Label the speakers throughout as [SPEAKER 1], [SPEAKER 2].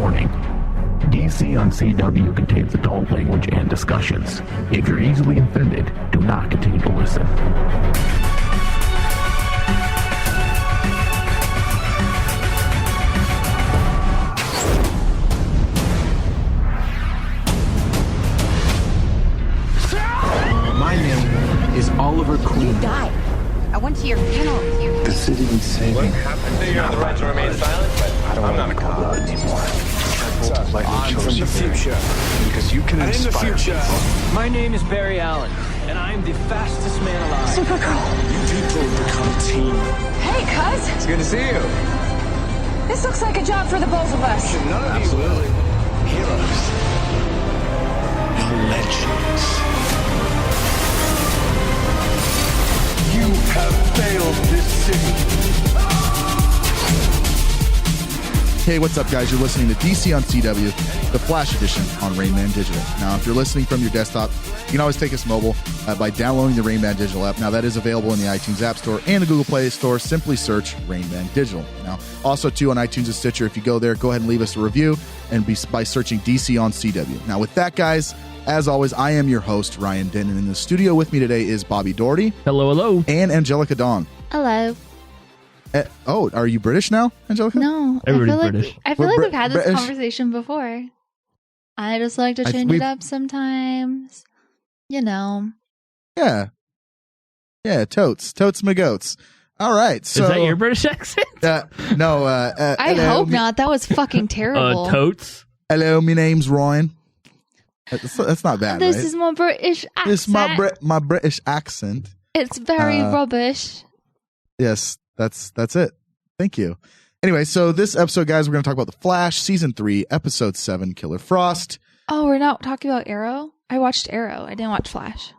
[SPEAKER 1] Warning. DC on CW contains adult language and discussions. If you're easily offended, do not continue to listen.
[SPEAKER 2] My name is Oliver Queen.
[SPEAKER 3] You died. I went to your funeral with you.
[SPEAKER 2] The city needs saving.
[SPEAKER 4] What happened to you? The right to remain silent, but
[SPEAKER 2] I don't want to be called anymore. I'm from the future. Because you can inspire people.
[SPEAKER 5] My name is Barry Allen, and I'm the fastest man alive.
[SPEAKER 3] Supergirl.
[SPEAKER 2] You people become a team.
[SPEAKER 3] Hey, cuz.
[SPEAKER 4] it's good to see you.
[SPEAKER 3] This looks like a job for the both of us.
[SPEAKER 2] None of you will. Heroes. You're legends. You have failed this city.
[SPEAKER 6] Hey, what's up, guys? You're listening to DC on CW, the Flash edition on Rain Man Digital. Now, if you're listening from your desktop, you can always take us mobile by downloading the Rain Man Digital app. Now, that is available in the iTunes App Store and the Google Play Store. Simply search Rain Man Digital. Now, also, too, on iTunes and Stitcher, if you go there, go ahead and leave us a review and by searching DC on CW. Now, with that, guys, as always, I am your host, Ryan Denton. In the studio with me today is Bobby Doherty.
[SPEAKER 7] Hello, hello.
[SPEAKER 6] And Angelica Dong.
[SPEAKER 8] Hello.
[SPEAKER 6] Are you British now, Angelica?
[SPEAKER 8] No,
[SPEAKER 7] Everybody's British.
[SPEAKER 8] I feel
[SPEAKER 6] We're
[SPEAKER 8] like we've had this
[SPEAKER 6] British.
[SPEAKER 8] conversation before. I just like to change it up sometimes. You know.
[SPEAKER 6] Yeah. Yeah, totes my goats. All right. So,
[SPEAKER 7] Is that your British accent?
[SPEAKER 6] No.
[SPEAKER 8] I hope not. That was fucking terrible.
[SPEAKER 7] Totes.
[SPEAKER 6] Hello, my name's Ryan. That's not bad,
[SPEAKER 8] This
[SPEAKER 6] right?
[SPEAKER 8] is my British accent.
[SPEAKER 6] This is my British accent.
[SPEAKER 8] It's very rubbish.
[SPEAKER 6] Yes, that's it. Thank you. Anyway, so this episode, guys, we're going to talk about The Flash, Season 3, Episode 7, Killer Frost.
[SPEAKER 8] Oh, we're not talking about Arrow? I watched Arrow. I didn't watch Flash.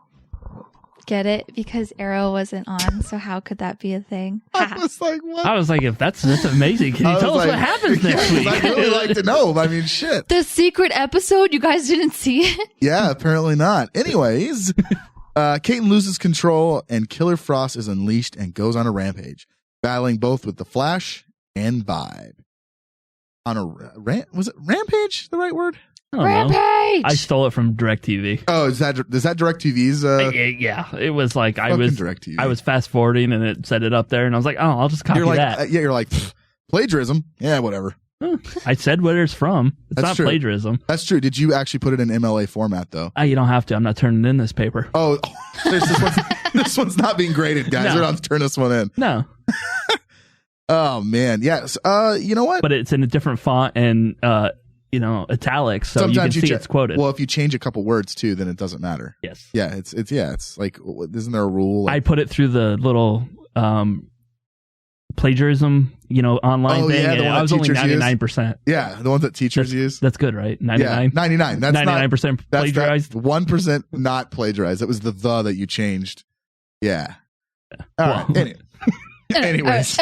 [SPEAKER 8] Get it? Because Arrow wasn't on, so how could that be a thing?
[SPEAKER 6] I was like, what?
[SPEAKER 7] I was like, if that's amazing. Can you tell us what happens next week?
[SPEAKER 6] I'd really like to know. I mean, shit.
[SPEAKER 8] The secret episode? You guys didn't see it?
[SPEAKER 6] Yeah, apparently not. Anyways, Caitlin loses control and Killer Frost is unleashed and goes on a rampage, battling both with the Flash and Vibe. On a was it rampage the right word?
[SPEAKER 7] I don't know.
[SPEAKER 8] Rampage!
[SPEAKER 7] I stole it from DirecTV.
[SPEAKER 6] Oh, is that DirecTV's?
[SPEAKER 7] Yeah, it was like I
[SPEAKER 6] DirecTV.
[SPEAKER 7] was fast forwarding and it set it up there, and I was like, oh, I'll just copy
[SPEAKER 6] You're like,
[SPEAKER 7] that.
[SPEAKER 6] you're like plagiarism. Yeah, whatever.
[SPEAKER 7] I said where it's from. It's
[SPEAKER 6] That's
[SPEAKER 7] not
[SPEAKER 6] true.
[SPEAKER 7] plagiarism.
[SPEAKER 6] That's true. Did you actually put it in MLA format though?
[SPEAKER 7] You don't have to. I'm not turning in this paper.
[SPEAKER 6] Oh, this one's not being graded, guys.
[SPEAKER 7] No.
[SPEAKER 6] We're not turn this one in.
[SPEAKER 7] No,
[SPEAKER 6] Oh man, yes. You know what?
[SPEAKER 7] but it's in a different font and italics, so you can see it's quoted.
[SPEAKER 6] Well, if you change a couple words too, then it doesn't matter.
[SPEAKER 7] Yes.
[SPEAKER 6] Yeah, it's like, isn't there a rule?
[SPEAKER 7] I put it through the little plagiarism, online thing.
[SPEAKER 6] Yeah, the
[SPEAKER 7] and
[SPEAKER 6] one
[SPEAKER 7] I
[SPEAKER 6] that
[SPEAKER 7] was only
[SPEAKER 6] teachers use?
[SPEAKER 7] 99%.
[SPEAKER 6] Yeah, the ones that teachers use.
[SPEAKER 7] That's good, right? 99.
[SPEAKER 6] Yeah, 99. That's
[SPEAKER 7] 99% plagiarized.
[SPEAKER 6] 1% not plagiarized. It was the that you changed. Yeah. All right.
[SPEAKER 7] Well.
[SPEAKER 6] Anyways.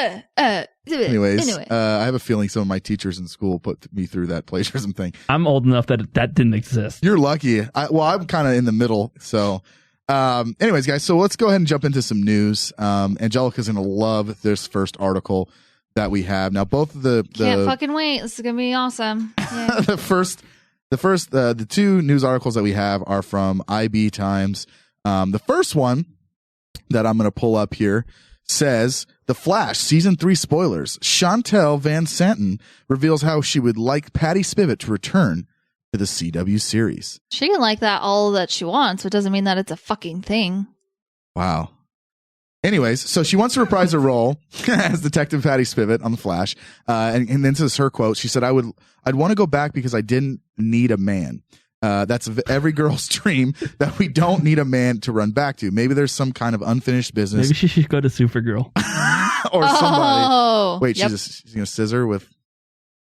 [SPEAKER 6] Anyways,
[SPEAKER 8] Anyway.
[SPEAKER 6] I have a feeling some of my teachers in school put me through that plagiarism thing.
[SPEAKER 7] I'm old enough that didn't exist.
[SPEAKER 6] You're lucky. I'm kind of in the middle. So, anyways, guys, so let's go ahead and jump into some news. Angelica's going to love this first article that we have. Now, both of the
[SPEAKER 8] Can't fucking wait. This is going to be awesome. Yeah.
[SPEAKER 6] the two news articles that we have are from IB Times. The first one that I'm going to pull up here says The Flash Season 3 spoilers. Chantel Van Santen reveals how she would like Patty Spivot to return to the CW series.
[SPEAKER 8] She can like that all that she wants, but it doesn't mean that it's a fucking thing.
[SPEAKER 6] Wow. Anyways, so she wants to reprise her role as Detective Patty Spivot on The Flash. And then this is her quote. She said, I'd want to go back because I didn't need a man. That's every girl's dream, that we don't need a man to run back to. Maybe there's some kind of unfinished business.
[SPEAKER 7] Maybe she should go to Supergirl.
[SPEAKER 6] Or somebody.
[SPEAKER 8] Oh,
[SPEAKER 6] Wait,
[SPEAKER 8] yep.
[SPEAKER 6] she's going to scissor with.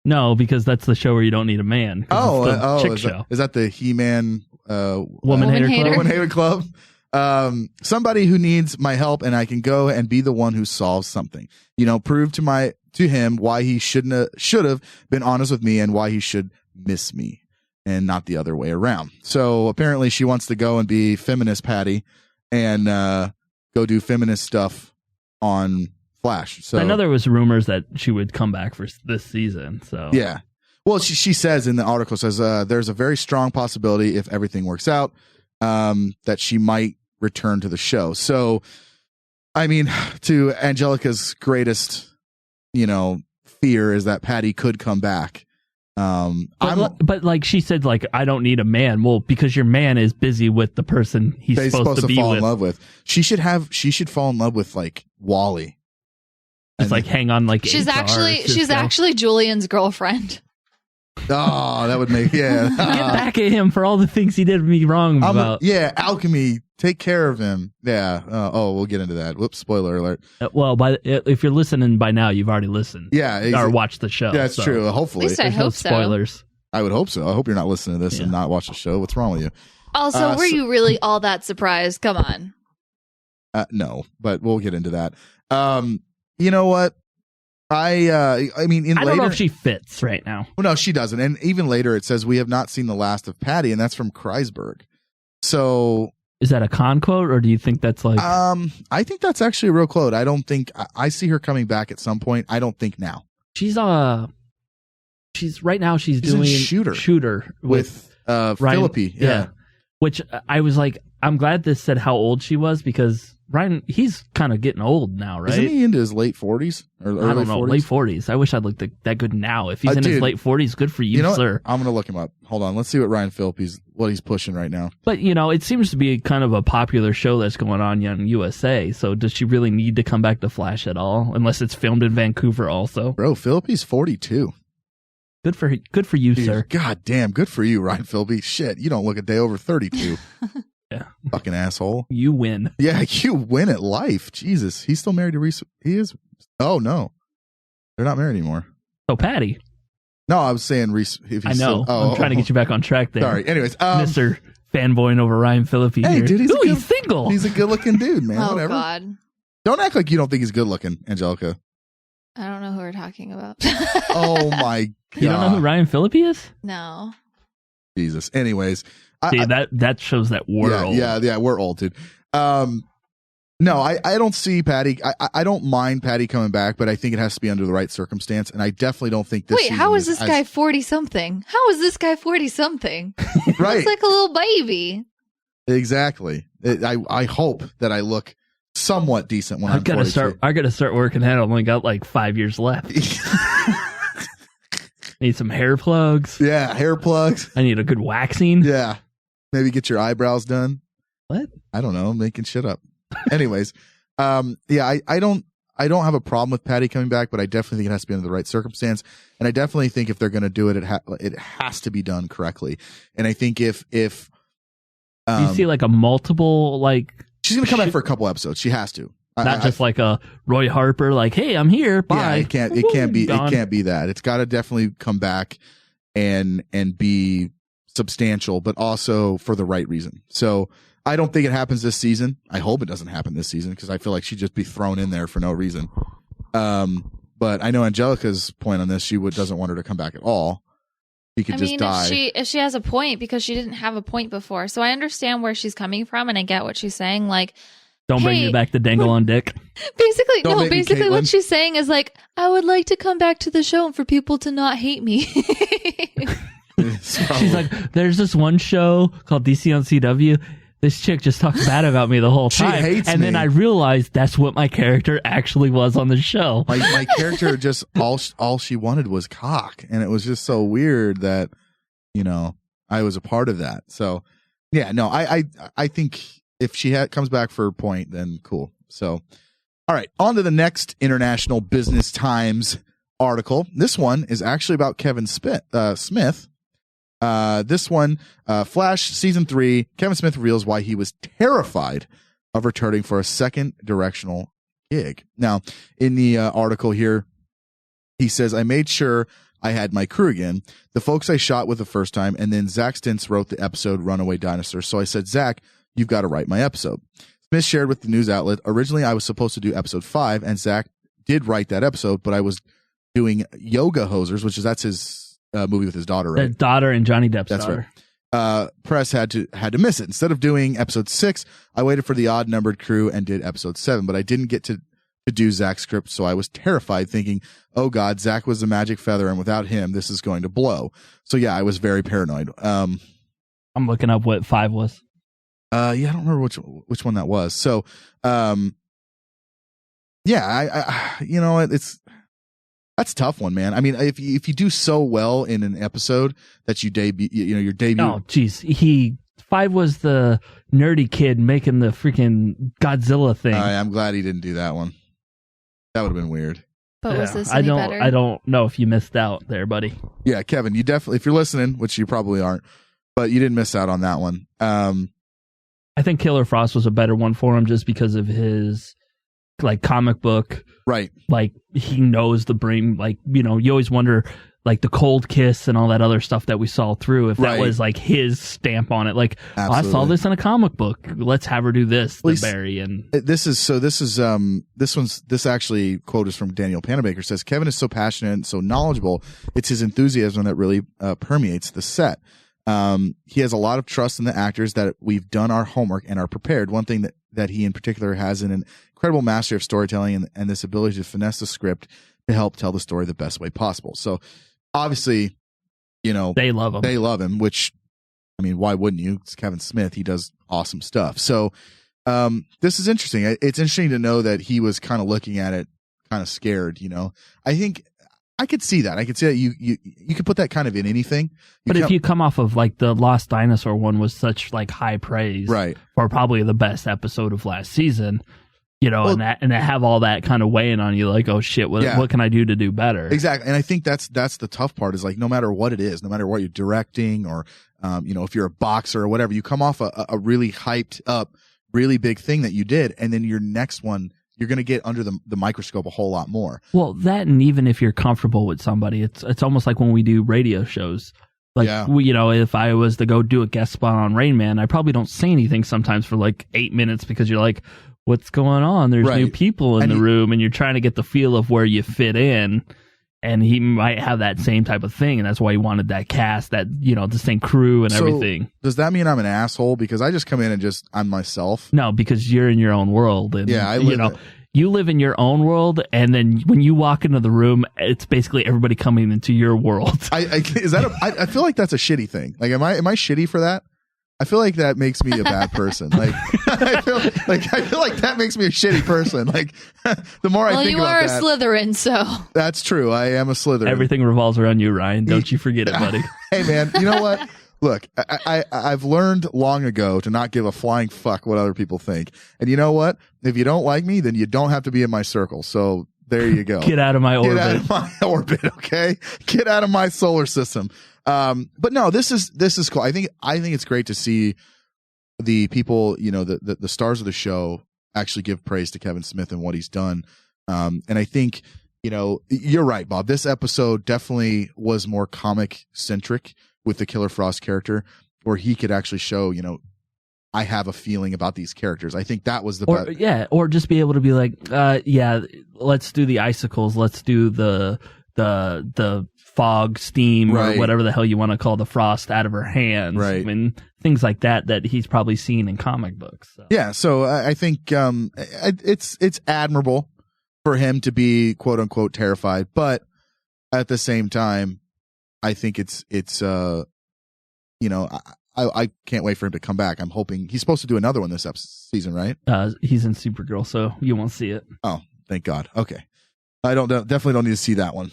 [SPEAKER 7] No, because that's the show where you don't need a man. 'cause it's the chick show.
[SPEAKER 6] Is that the He-Man
[SPEAKER 7] Woman Hater
[SPEAKER 8] Hater.
[SPEAKER 7] Club?
[SPEAKER 6] Woman Hater Club? Somebody who needs my help, and I can go and be the one who solves something. Prove to him why he should have been honest with me and why he should miss me, and not the other way around. So apparently, she wants to go and be feminist Patty, and go do feminist stuff on Flash. So
[SPEAKER 7] I know there was rumors that she would come back for this season. So
[SPEAKER 6] yeah. Well, she says in the article, says there's a very strong possibility if everything works out that she might return to the show. So, I mean, to Angelica's greatest, fear is that Patty could come back.
[SPEAKER 7] But like she said, like, I don't need a man. Well, because your man is busy with the person he's supposed to be
[SPEAKER 6] fall
[SPEAKER 7] with.
[SPEAKER 6] in love with. She should fall in love with like Wally.
[SPEAKER 7] It's like hang on, like
[SPEAKER 8] she's actually Julian's girlfriend.
[SPEAKER 6] Oh, that would make
[SPEAKER 7] get back at him for all the things he did me wrong about.
[SPEAKER 6] Alchemy. Take care of him. Yeah. We'll get into that. Whoops. Spoiler alert.
[SPEAKER 7] Well, if you're listening by now, you've already listened.
[SPEAKER 6] Yeah.
[SPEAKER 7] Or watched the show.
[SPEAKER 6] That's true. Hopefully.
[SPEAKER 8] At least I hope so.
[SPEAKER 7] Spoilers.
[SPEAKER 6] I would hope so. I hope you're not listening to this and not watch the show. What's wrong with you?
[SPEAKER 8] Also, were you really all that surprised? Come on.
[SPEAKER 6] No, but we'll get into that. You know what? I mean,
[SPEAKER 7] I don't know if she fits right now.
[SPEAKER 6] Well, no, she doesn't. And even later, it says we have not seen the last of Patty, and that's from Kreisberg. So,
[SPEAKER 7] is that a con quote, or do you think that's like?
[SPEAKER 6] I think that's actually a real quote. I don't think I see her coming back at some point. I don't think now.
[SPEAKER 7] She's right now. She's doing shooter with
[SPEAKER 6] Philippi. Yeah.
[SPEAKER 7] Which I was like, I'm glad this said how old she was because Ryan, he's kind of getting old now, right?
[SPEAKER 6] Isn't he into his late 40s or early 40s?
[SPEAKER 7] I don't know, late 40s. I wish I'd look that good now. If he's in his late 40s, good for you, sir.
[SPEAKER 6] I'm going to look him up. Hold on. Let's see what Ryan Phillippe's, what he's pushing right now.
[SPEAKER 7] But, it seems to be kind of a popular show that's going on USA. So does she really need to come back to Flash at all? Unless it's filmed in Vancouver also.
[SPEAKER 6] Bro, Phillippe's 42.
[SPEAKER 7] Good for you,
[SPEAKER 6] dude,
[SPEAKER 7] sir.
[SPEAKER 6] God damn, good for you, Ryan Phillippe. Shit, you don't look a day over 32.
[SPEAKER 7] Yeah.
[SPEAKER 6] Fucking asshole.
[SPEAKER 7] You win.
[SPEAKER 6] Yeah, you win at life. Jesus. He's still married to Reese. He is. Oh, no. They're not married anymore.
[SPEAKER 7] Oh, Patty.
[SPEAKER 6] No, I was saying Reese.
[SPEAKER 7] I know. I'm trying to get you back on track there.
[SPEAKER 6] Sorry. Anyways.
[SPEAKER 7] Mr. Fanboying over Ryan Phillippe
[SPEAKER 6] hey,
[SPEAKER 7] here.
[SPEAKER 6] Dude,
[SPEAKER 7] he's single.
[SPEAKER 6] He's a good looking dude, man.
[SPEAKER 8] Oh,
[SPEAKER 6] Whatever.
[SPEAKER 8] God.
[SPEAKER 6] Don't act like you don't think he's good looking, Angelica.
[SPEAKER 8] I don't know who we're talking about.
[SPEAKER 6] Oh, my God.
[SPEAKER 7] You don't know who Ryan Phillippe is?
[SPEAKER 8] No.
[SPEAKER 6] Jesus. Anyways.
[SPEAKER 7] See, that shows that we're old.
[SPEAKER 6] Yeah, we're old, dude. No, I don't see Patty. I don't mind Patty coming back, but I think it has to be under the right circumstance, and I definitely don't think this.
[SPEAKER 8] Wait, how is this guy 40-something? How is this guy 40-something?
[SPEAKER 6] Right,
[SPEAKER 8] it's like a little baby.
[SPEAKER 6] Exactly. I hope that I look somewhat decent when I'm 42.
[SPEAKER 7] I gotta start working out. I've only got like 5 years left. Need some hair plugs.
[SPEAKER 6] Yeah, hair plugs.
[SPEAKER 7] I need a good waxing.
[SPEAKER 6] Yeah. Maybe get your eyebrows done.
[SPEAKER 7] What?
[SPEAKER 6] I don't know. I'm making shit up. Anyways, yeah, I don't have a problem with Patty coming back, but I definitely think it has to be under the right circumstance. And I definitely think if they're going to do it, it has to be done correctly. And I think if you
[SPEAKER 7] see like a multiple, like
[SPEAKER 6] she's going to come back for a couple episodes. She has to.
[SPEAKER 7] Not just like a Roy Harper, like, hey, I'm here. Bye.
[SPEAKER 6] Yeah, it can't be that. It's got to definitely come back and be substantial, but also for the right reason. So I don't think it happens this season. I hope it doesn't happen this season because I feel like she'd just be thrown in there for no reason. But I know Angelica's point on this. She doesn't want her to come back at all. She could just die.
[SPEAKER 8] If she has a point, because she didn't have a point before. So I understand where she's coming from and I get what she's saying. Like,
[SPEAKER 7] don't bring me back to dangle on dick.
[SPEAKER 8] Basically what she's saying is like, I would like to come back to the show and for people to not hate me.
[SPEAKER 7] She's like, there's this one show called DC on CW. This chick just talks bad about me the whole time.
[SPEAKER 6] She hates me.
[SPEAKER 7] And then I realized that's what my character actually was on the show.
[SPEAKER 6] My character just all she wanted was cock. And it was just so weird that, I was a part of that. So yeah, no, I think if she comes back for a point, then cool. So, all right, on to the next International Business Times article. This one is actually about Kevin Smith. This one, Flash Season 3, Kevin Smith reveals why he was terrified of returning for a second directional gig. Now, in the article here, he says, I made sure I had my crew again, the folks I shot with the first time, and then Zach Stintz wrote the episode Runaway Dinosaur. So I said, Zach, you've got to write my episode. Smith shared with the news outlet, originally I was supposed to do episode 5, and Zach did write that episode, but I was doing Yoga Hosers, that's his movie with his daughter, right?
[SPEAKER 7] The daughter and Johnny Depp's daughter.
[SPEAKER 6] Right. Press had to miss it. Instead of doing episode 6, I waited for the odd numbered crew and did episode 7, but I didn't get to to do Zach's script, so I was terrified, thinking, oh God, Zach was the magic feather, and without him, this is going to blow. So yeah, I was very paranoid.
[SPEAKER 7] I'm looking up what 5 was.
[SPEAKER 6] Yeah, I don't remember which one that was. So, yeah, I you know, that's a tough one, man. I mean, if you do so well in an episode that you debut, your debut.
[SPEAKER 7] Oh, geez, 5 was the nerdy kid making the freaking Godzilla thing.
[SPEAKER 6] I'm glad he didn't do that one. That would have been weird.
[SPEAKER 8] But was this any better?
[SPEAKER 7] I don't know if you missed out there, buddy.
[SPEAKER 6] Yeah, Kevin, you definitely, if you're listening, which you probably aren't, but you didn't miss out on that one.
[SPEAKER 7] I think Killer Frost was a better one for him just because of his like comic book.
[SPEAKER 6] Right.
[SPEAKER 7] Like he knows the brain, like, you always wonder like the cold kiss and all that other stuff that we saw through, if that was like his stamp on it. Like, oh, I saw this in a comic book. Let's have her do this, the Barry. And
[SPEAKER 6] this actually quote is from Daniel Panabaker, says Kevin is so passionate and so knowledgeable. It's his enthusiasm that really permeates the set. He has a lot of trust in the actors that we've done our homework and are prepared. One thing that he in particular has an incredible mastery of storytelling and this ability to finesse the script to help tell the story the best way possible. So obviously, they love him, which, I mean, why wouldn't you? It's Kevin Smith. He does awesome stuff. So, this is interesting. It's interesting to know that he was kind of looking at it kind of scared, I think I could see that. I could see that you could put that kind of in anything.
[SPEAKER 7] If you come off of like the Lost Dinosaur one was such like high praise,
[SPEAKER 6] right,
[SPEAKER 7] for probably the best episode of last season, and to have all that kind of weighing on you, like, oh shit, what can I do to do better?
[SPEAKER 6] Exactly. And I think that's the tough part is like, no matter what it is, no matter what you're directing or, if you're a boxer or whatever, you come off a really hyped up, really big thing that you did. And then your next one, you're going to get under the microscope a whole lot more.
[SPEAKER 7] Well, that, and even if you're comfortable with somebody, it's almost like when we do radio shows. Like, if I was to go do a guest spot on Rain Man, I probably don't say anything sometimes for like 8 minutes because you're like, what's going on? There's new people in the room, and you're trying to get the feel of where you fit in. And he might have that same type of thing, and that's why he wanted that cast, that the same crew and everything.
[SPEAKER 6] Does that mean I'm an asshole because I just come in and I'm myself?
[SPEAKER 7] No, because you're in your own world, and
[SPEAKER 6] I live
[SPEAKER 7] you live in your own world, and then when you walk into the room, it's basically everybody coming into your world.
[SPEAKER 6] I feel like that's a shitty thing. Like, am I shitty for that? I feel like that makes me a bad person. Like, I feel like that makes me a shitty person. Like, the more I think about that.
[SPEAKER 8] Well, you are a Slytherin, so.
[SPEAKER 6] That's true. I am a Slytherin.
[SPEAKER 7] Everything revolves around you, Ryan. Don't you forget it, buddy.
[SPEAKER 6] Hey, man, you know what? Look, I've learned long ago to not give a flying fuck what other people think. And you know what? If you don't like me, then you don't have to be in my circle. So there you go.
[SPEAKER 7] Get out of my orbit.
[SPEAKER 6] Get out of my orbit, okay? Get out of my solar system. But no, this is cool. I think it's great to see the people, the stars of the show actually give praise to Kevin Smith and what he's done. And I think, you're right, Bob. This episode definitely was more comic centric with the Killer Frost character, where he could actually show, I have a feeling about these characters. I think that was the best.
[SPEAKER 7] Yeah. Or just be able to be like, let's do the icicles. Let's do the fog, steam, or whatever the hell you want to call the frost out of her hands.
[SPEAKER 6] Right.
[SPEAKER 7] I mean, things like that he's probably seen in comic books. So.
[SPEAKER 6] Yeah. So I think, it's admirable for him to be quote unquote terrified, but at the same time, I think it's I can't wait for him to come back. I'm hoping he's supposed to do another one this season, right?
[SPEAKER 7] He's in Supergirl, so you won't see it.
[SPEAKER 6] Oh, thank God. Okay. I definitely don't need to see that one.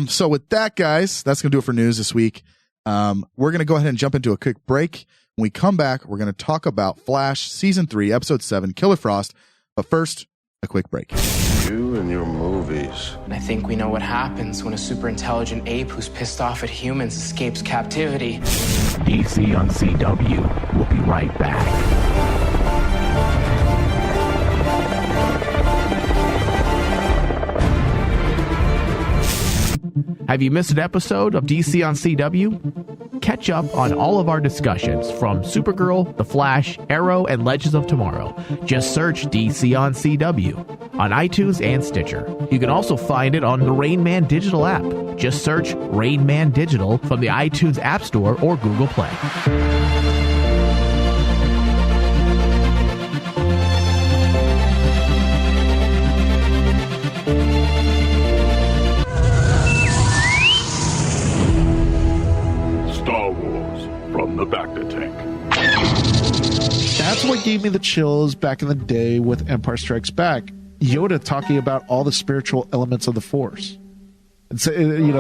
[SPEAKER 6] So with that, guys, that's going to do it for news this week. We're going to go ahead and jump into a quick break. When we come back, we're going to talk about Flash Season 3, Episode 7, Killer Frost. But first, a quick break.
[SPEAKER 9] You and your movies.
[SPEAKER 10] And I think we know what happens when a super intelligent ape who's pissed off at humans escapes captivity.
[SPEAKER 1] DC on CW. We'll be right back.
[SPEAKER 11] Have you missed an episode of DC on CW? Catch up on all of our discussions from Supergirl, The Flash, Arrow, and Legends of Tomorrow. Just search DC on CW on iTunes and Stitcher. You can also find it on the Rain Man Digital app. Just search Rain Man Digital from the iTunes App Store or Google Play.
[SPEAKER 1] the Bacta tank.
[SPEAKER 12] That's what gave me the chills back in the day with Empire Strikes Back. Yoda talking about all the spiritual elements of the Force. It's,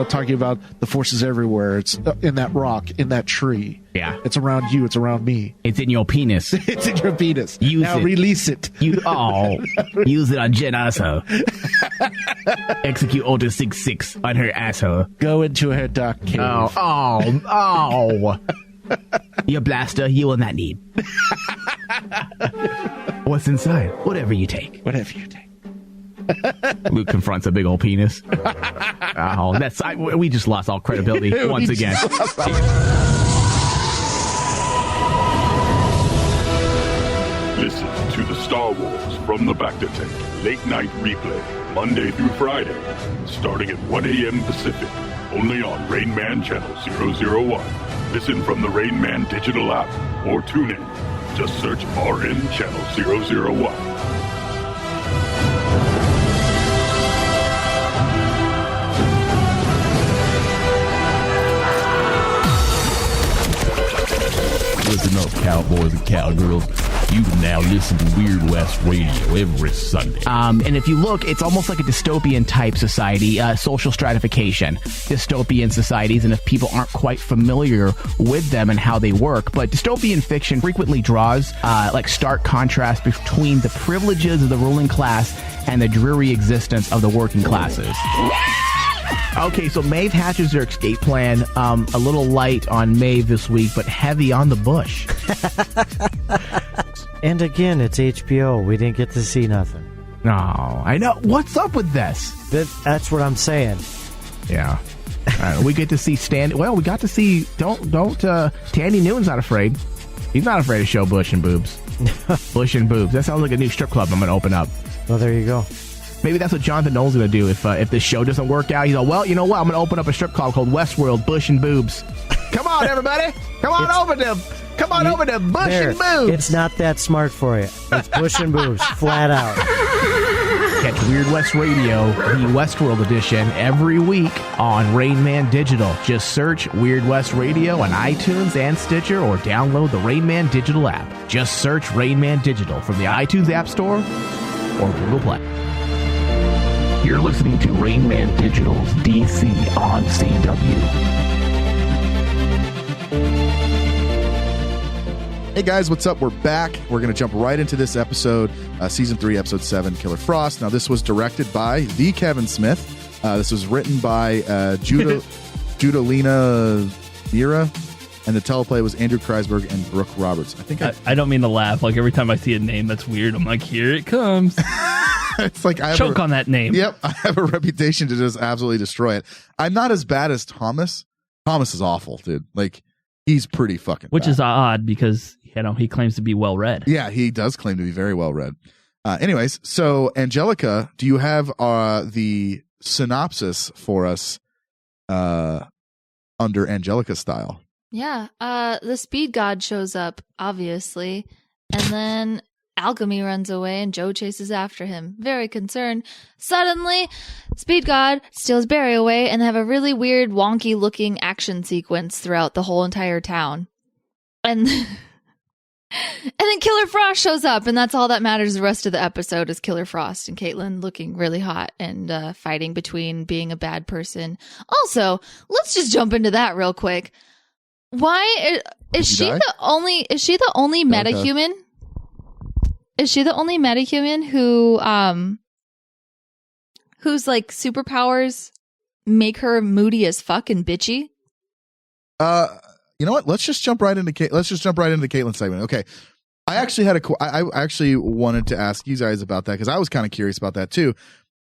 [SPEAKER 12] talking about the Force is everywhere. It's in that rock, in that tree.
[SPEAKER 11] Yeah.
[SPEAKER 12] It's around you. It's around me.
[SPEAKER 11] It's in your penis.
[SPEAKER 12] It's in your penis.
[SPEAKER 11] Use
[SPEAKER 12] now
[SPEAKER 11] it.
[SPEAKER 12] Release it.
[SPEAKER 11] Use it on Jen asshole. Execute Order 66 on her asshole.
[SPEAKER 12] Go into her dark cave.
[SPEAKER 11] Oh. Your blaster you will not need. What's inside? Whatever you take.
[SPEAKER 12] Whatever you take.
[SPEAKER 11] Luke confronts a big old penis. We just lost all credibility once again.
[SPEAKER 1] Listen to the Star Wars from the Bacta tank late night replay, Monday through Friday, starting at 1 a.m. Pacific, only on Rain Man Channel 001. Listen from the Rain Man digital app or tune in. Just search RN Channel 001.
[SPEAKER 13] Listen up, cowboys and cowgirls. You can now listen to Weird West Radio every Sunday.
[SPEAKER 11] And if you look, it's almost like a dystopian type society, social stratification, dystopian societies, and if people aren't quite familiar with them and how they work. But dystopian fiction frequently draws stark contrast between the privileges of the ruling class and the dreary existence of the working classes. Okay, so Maeve hatches her escape plan. A little light on Maeve this week, but heavy on the bush.
[SPEAKER 14] And again, it's HBO. We didn't get to see nothing.
[SPEAKER 11] No, I know. What's up with this?
[SPEAKER 14] That's what I'm saying.
[SPEAKER 11] Yeah. We get to see we got to see. Tandy Newton's not afraid. He's not afraid to show bush and boobs. Bush and boobs. That sounds like a new strip club I'm going to open up.
[SPEAKER 14] Well, there you go.
[SPEAKER 11] Maybe that's what Jonathan Nolan's going to do if this show doesn't work out. He's like, well, you know what? I'm going to open up a strip club called Westworld Bush and Boobs. Come on, everybody. Come on over to Bush and Boobs.
[SPEAKER 14] It's not that smart for you. It's Bush and Boobs, flat out.
[SPEAKER 11] Catch Weird West Radio, the Westworld edition, every week on Rain Man Digital. Just search Weird West Radio on iTunes and Stitcher or download the Rain Man Digital app. Just search Rain Man Digital from the iTunes App Store or Google Play.
[SPEAKER 1] You're listening to Rain Man Digital's DC on CW.
[SPEAKER 6] Hey guys, what's up? We're back. We're going to jump right into this episode, Season 3, Episode 7, Killer Frost. Now, this was directed by the Kevin Smith. This was written by Judalina Mira, and the teleplay was Andrew Kreisberg and Brooke Roberts.
[SPEAKER 7] I don't mean to laugh. Like, every time I see a name that's weird, I'm like, here it comes.
[SPEAKER 6] It's like I
[SPEAKER 7] choke on that name.
[SPEAKER 6] Yep, I have a reputation to just absolutely destroy it. I'm not as bad as Thomas. Thomas is awful, dude. Like, he's pretty fucking
[SPEAKER 7] Which
[SPEAKER 6] bad.
[SPEAKER 7] is odd because, he claims to be well read.
[SPEAKER 6] Yeah, he does claim to be very well read. Anyways, so Angelica, do you have the synopsis for us under Angelica style?
[SPEAKER 8] Yeah, the speed god shows up, obviously, and then Alchemy runs away and Joe chases after him, very concerned. Suddenly, Speed God steals Barry away and they have a really weird, wonky looking action sequence throughout the whole entire town. And then Killer Frost shows up, and that's all that matters the rest of the episode is Killer Frost and Caitlin looking really hot and fighting between being a bad person. Also, let's just jump into that real quick. Why is she the only metahuman? Is she the only metahuman whose like superpowers make her moody as fuck and bitchy?
[SPEAKER 6] You know what? Let's just jump right into the Caitlin segment. Okay, I actually I actually wanted to ask you guys about that because I was kind of curious about that too.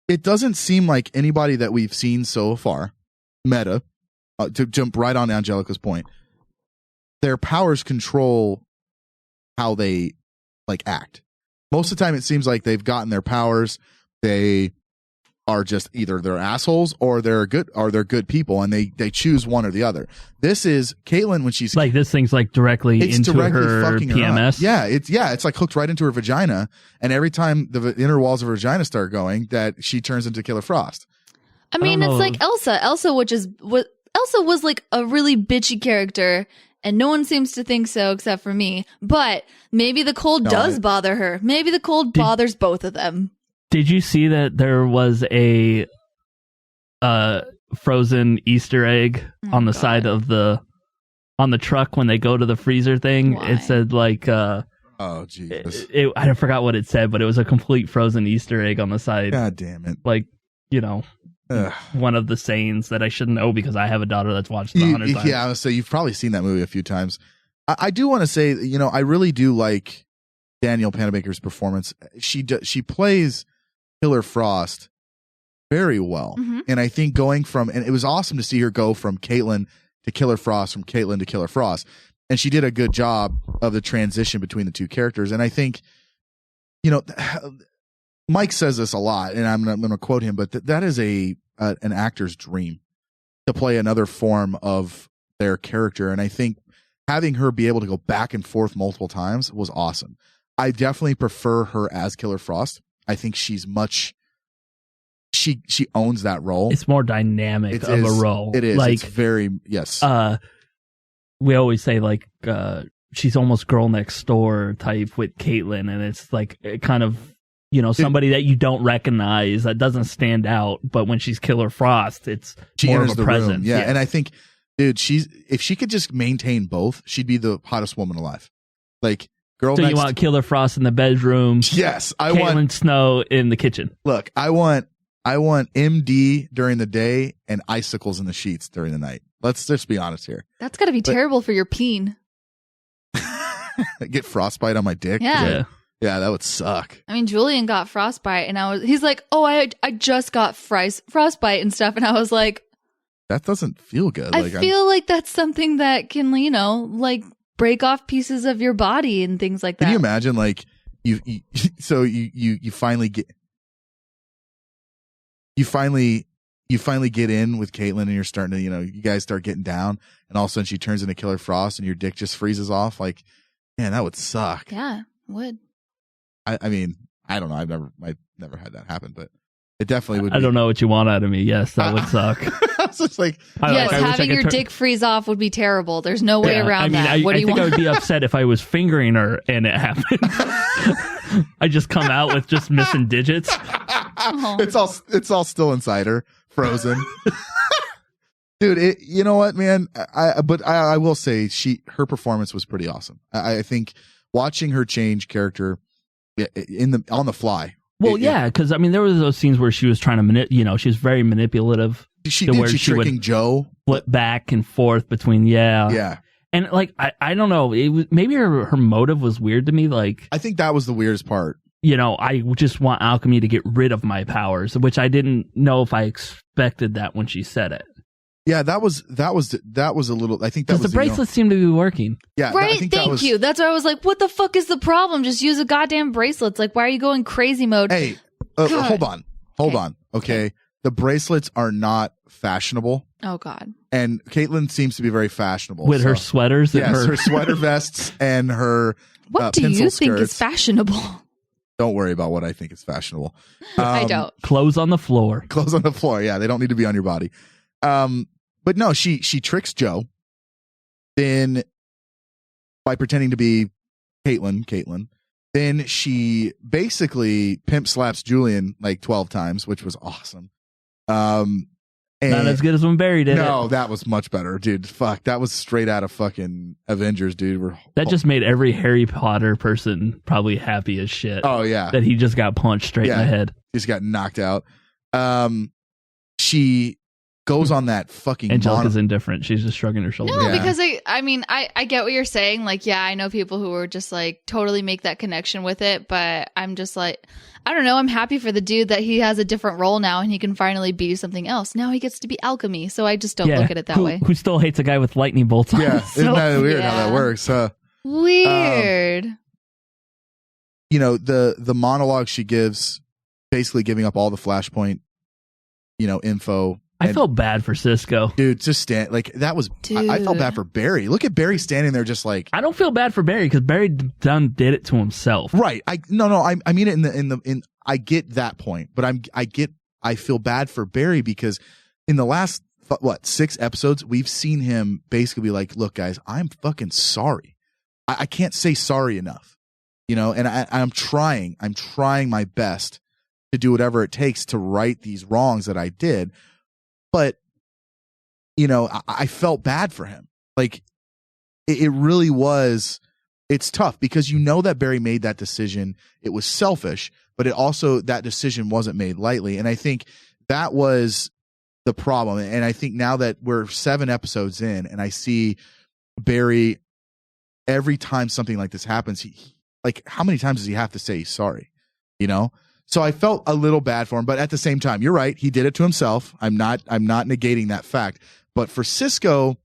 [SPEAKER 6] It doesn't seem like anybody that we've seen so far, to jump right on Angelica's point, their powers control how they act. Most of the time, it seems like they've gotten their powers. They are just either they're assholes or they're good people, and they choose one or the other. This is Caitlin when she's
[SPEAKER 7] like this thing's like directly into her PMS.
[SPEAKER 6] It's like hooked right into her vagina, and every time the inner walls of her vagina start going, that she turns into Killer Frost.
[SPEAKER 8] I mean, it's like Elsa. Elsa was like a really bitchy character, And no one seems to think so except for me. But maybe the cold does bother her. Maybe the cold bothers both of them.
[SPEAKER 7] Did you see that there was a frozen Easter egg on the side of on the truck when they go to the freezer thing?
[SPEAKER 8] Why?
[SPEAKER 7] It said like
[SPEAKER 6] oh Jesus.
[SPEAKER 7] I forgot what it said, but it was a complete frozen Easter egg on the side.
[SPEAKER 6] God damn it.
[SPEAKER 7] Like, you know, one of the sayings that I should know because I have a daughter that's watched it 100 times.
[SPEAKER 6] Yeah, so you've probably seen that movie a few times. I do want to say, you know, I really do like Danielle Panabaker's performance. She plays Killer Frost very well.
[SPEAKER 8] Mm-hmm.
[SPEAKER 6] And I think and it was awesome to see her go from Caitlin to Killer Frost, from Caitlin to Killer Frost. And she did a good job of the transition between the two characters. And I think, you know, Mike says this a lot, and I'm going to quote him, but that is an actor's dream to play another form of their character. And I think having her be able to go back and forth multiple times was awesome. I definitely prefer her as Killer Frost. I think she's she owns that role.
[SPEAKER 7] It's more dynamic of a role.
[SPEAKER 6] It is.
[SPEAKER 7] Like,
[SPEAKER 6] it's very, yes.
[SPEAKER 7] We always say like she's almost girl next door type with Caitlin, and it's like kind of, you know, somebody that you don't recognize, that doesn't stand out, but when she's Killer Frost, it's more of a presence.
[SPEAKER 6] Yeah, and I think, dude, if she could just maintain both, she'd be the hottest woman alive. Like, girl.
[SPEAKER 7] So you want Killer Frost in the bedroom?
[SPEAKER 6] Yes, I
[SPEAKER 7] Caitlin
[SPEAKER 6] want
[SPEAKER 7] Snow in the kitchen.
[SPEAKER 6] Look, I want MD during the day and icicles in the sheets during the night. Let's just be honest here.
[SPEAKER 8] That's got to be terrible for your peen.
[SPEAKER 6] Get frostbite on my dick?
[SPEAKER 8] Yeah.
[SPEAKER 6] Yeah, that would suck.
[SPEAKER 8] I mean, Julian got frostbite, and he's like, "Oh, I just got frostbite and stuff," and I was like,
[SPEAKER 6] "That doesn't feel good."
[SPEAKER 8] I feel like that's something that can, you know, like break off pieces of your body and things like that.
[SPEAKER 6] Can you imagine, like you finally get in with Caitlin, and you're starting to, you know, you guys start getting down, and all of a sudden she turns into Killer Frost, and your dick just freezes off. Like, man, that would suck.
[SPEAKER 8] Yeah, it would.
[SPEAKER 6] I mean, I don't know. I've never had that happen, but it definitely would.
[SPEAKER 7] I don't know what you want out of me. Yes, that would suck.
[SPEAKER 6] I was just like,
[SPEAKER 8] yes, having your dick freeze off would be terrible. There's no way around that. What do you want?
[SPEAKER 7] I think I would be upset if I was fingering her and it happened. I just come out with just missing digits.
[SPEAKER 8] Oh.
[SPEAKER 6] It's all still inside her, frozen. Dude, you know what, man? I will say her performance was pretty awesome. I think watching her change character on the fly.
[SPEAKER 7] Well, yeah, because I mean, there was those scenes where she was trying to she was very manipulative.
[SPEAKER 6] She's tricking Joe,
[SPEAKER 7] flip back and forth between
[SPEAKER 6] yeah.
[SPEAKER 7] And like I don't know, it was maybe her motive was weird to me. Like,
[SPEAKER 6] I think that was the weirdest part.
[SPEAKER 7] You know, I just want Alchemy to get rid of my powers, which I didn't know if I expected that when she said it.
[SPEAKER 6] Yeah, that was a little. I think that was
[SPEAKER 7] the bracelets seem to be working.
[SPEAKER 6] Yeah,
[SPEAKER 8] right. Thank you. That's why I was like, "What the fuck is the problem? Just use a goddamn bracelets. Like, why are you going crazy mode?"
[SPEAKER 6] Hey, hold on. Okay, the bracelets are not fashionable.
[SPEAKER 8] Oh God.
[SPEAKER 6] And Caitlin seems to be very fashionable
[SPEAKER 7] with her sweaters.
[SPEAKER 6] Yes, her sweater vests and her.
[SPEAKER 8] What do you think is fashionable?
[SPEAKER 6] Don't worry about what I think is fashionable.
[SPEAKER 8] I don't.
[SPEAKER 7] Clothes on the floor.
[SPEAKER 6] Clothes on the floor. Yeah, they don't need to be on your body. But no, she tricks Joe, then by pretending to be Caitlin. Then she basically pimp slaps Julian like 12 times, which was awesome. And
[SPEAKER 7] not as good as when Barry did it.
[SPEAKER 6] No, that was much better, dude. Fuck, that was straight out of fucking Avengers, dude.
[SPEAKER 7] That just made every Harry Potter person probably happy as shit.
[SPEAKER 6] Oh yeah,
[SPEAKER 7] that he just got punched straight in the head.
[SPEAKER 6] Just got knocked out. She goes on that fucking.
[SPEAKER 7] Angelica's indifferent. She's just shrugging her shoulders.
[SPEAKER 8] No, because I get what you're saying. Like, yeah, I know people who are just like totally make that connection with it, but I'm just like, I don't know. I'm happy for the dude that he has a different role now and he can finally be something else. Now he gets to be Alchemy. So I just don't look at it that way.
[SPEAKER 7] Who still hates a guy with lightning bolts on?
[SPEAKER 6] Yeah, isn't that weird how that works?
[SPEAKER 8] Weird.
[SPEAKER 6] You know, the monologue she gives, basically giving up all the Flashpoint, info.
[SPEAKER 7] I felt bad for Cisco.
[SPEAKER 6] Dude, just stand like that was. I felt bad for Barry. Look at Barry standing there, just like.
[SPEAKER 7] I don't feel bad for Barry because Barry done did it to himself.
[SPEAKER 6] Right. I mean it in I get that point, but I feel bad for Barry because in the last what, 6 episodes, we've seen him basically be like, look, guys, I'm fucking sorry. I can't say sorry enough, and I'm trying my best to do whatever it takes to right these wrongs that I did. But, I felt bad for him. Like, it really was, it's tough because that Barry made that decision. It was selfish, but that decision wasn't made lightly. And I think that was the problem. And I think now that we're 7 episodes in and I see Barry, every time something like this happens, he how many times does he have to say he's sorry? So I felt a little bad for him, but at the same time, you're right. He did it to himself. I'm not negating that fact. But for Cisco,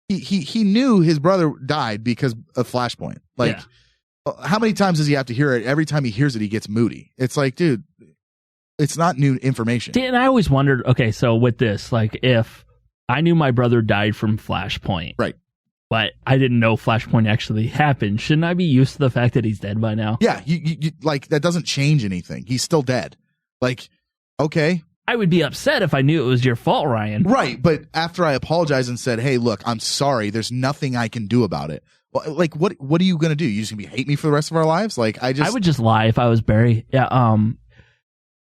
[SPEAKER 6] he knew his brother died because of Flashpoint. How many times does he have to hear it? Every time he hears it, he gets moody. It's like, dude, it's not new information.
[SPEAKER 7] And I always wondered, okay, so with this, if I knew my brother died from Flashpoint,
[SPEAKER 6] right,
[SPEAKER 7] but I didn't know Flashpoint actually happened, shouldn't I be used to the fact that he's dead by now?
[SPEAKER 6] Yeah, you that doesn't change anything. He's still dead. Okay.
[SPEAKER 7] I would be upset if I knew it was your fault, Ryan.
[SPEAKER 6] Right, but after I apologized and said, hey, look, I'm sorry, there's nothing I can do about it. Well, what are you going to do? You just going to hate me for the rest of our lives? I
[SPEAKER 7] would just lie if I was Barry. Yeah,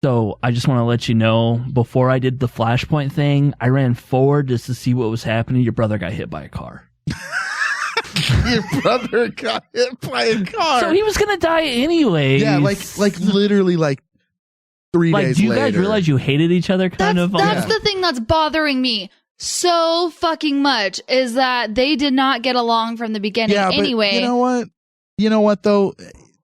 [SPEAKER 7] so I just want to let you know, before I did the Flashpoint thing, I ran forward just to see what was happening. Your brother got hit by a car.
[SPEAKER 6] Your brother got hit by a car.
[SPEAKER 7] So he was going to die anyway.
[SPEAKER 6] Yeah, literally 3 days later.
[SPEAKER 7] Do you guys realize you hated each other
[SPEAKER 8] That's the thing that's bothering me so fucking much, is that they did not get along from the beginning anyway.
[SPEAKER 6] But you know what though?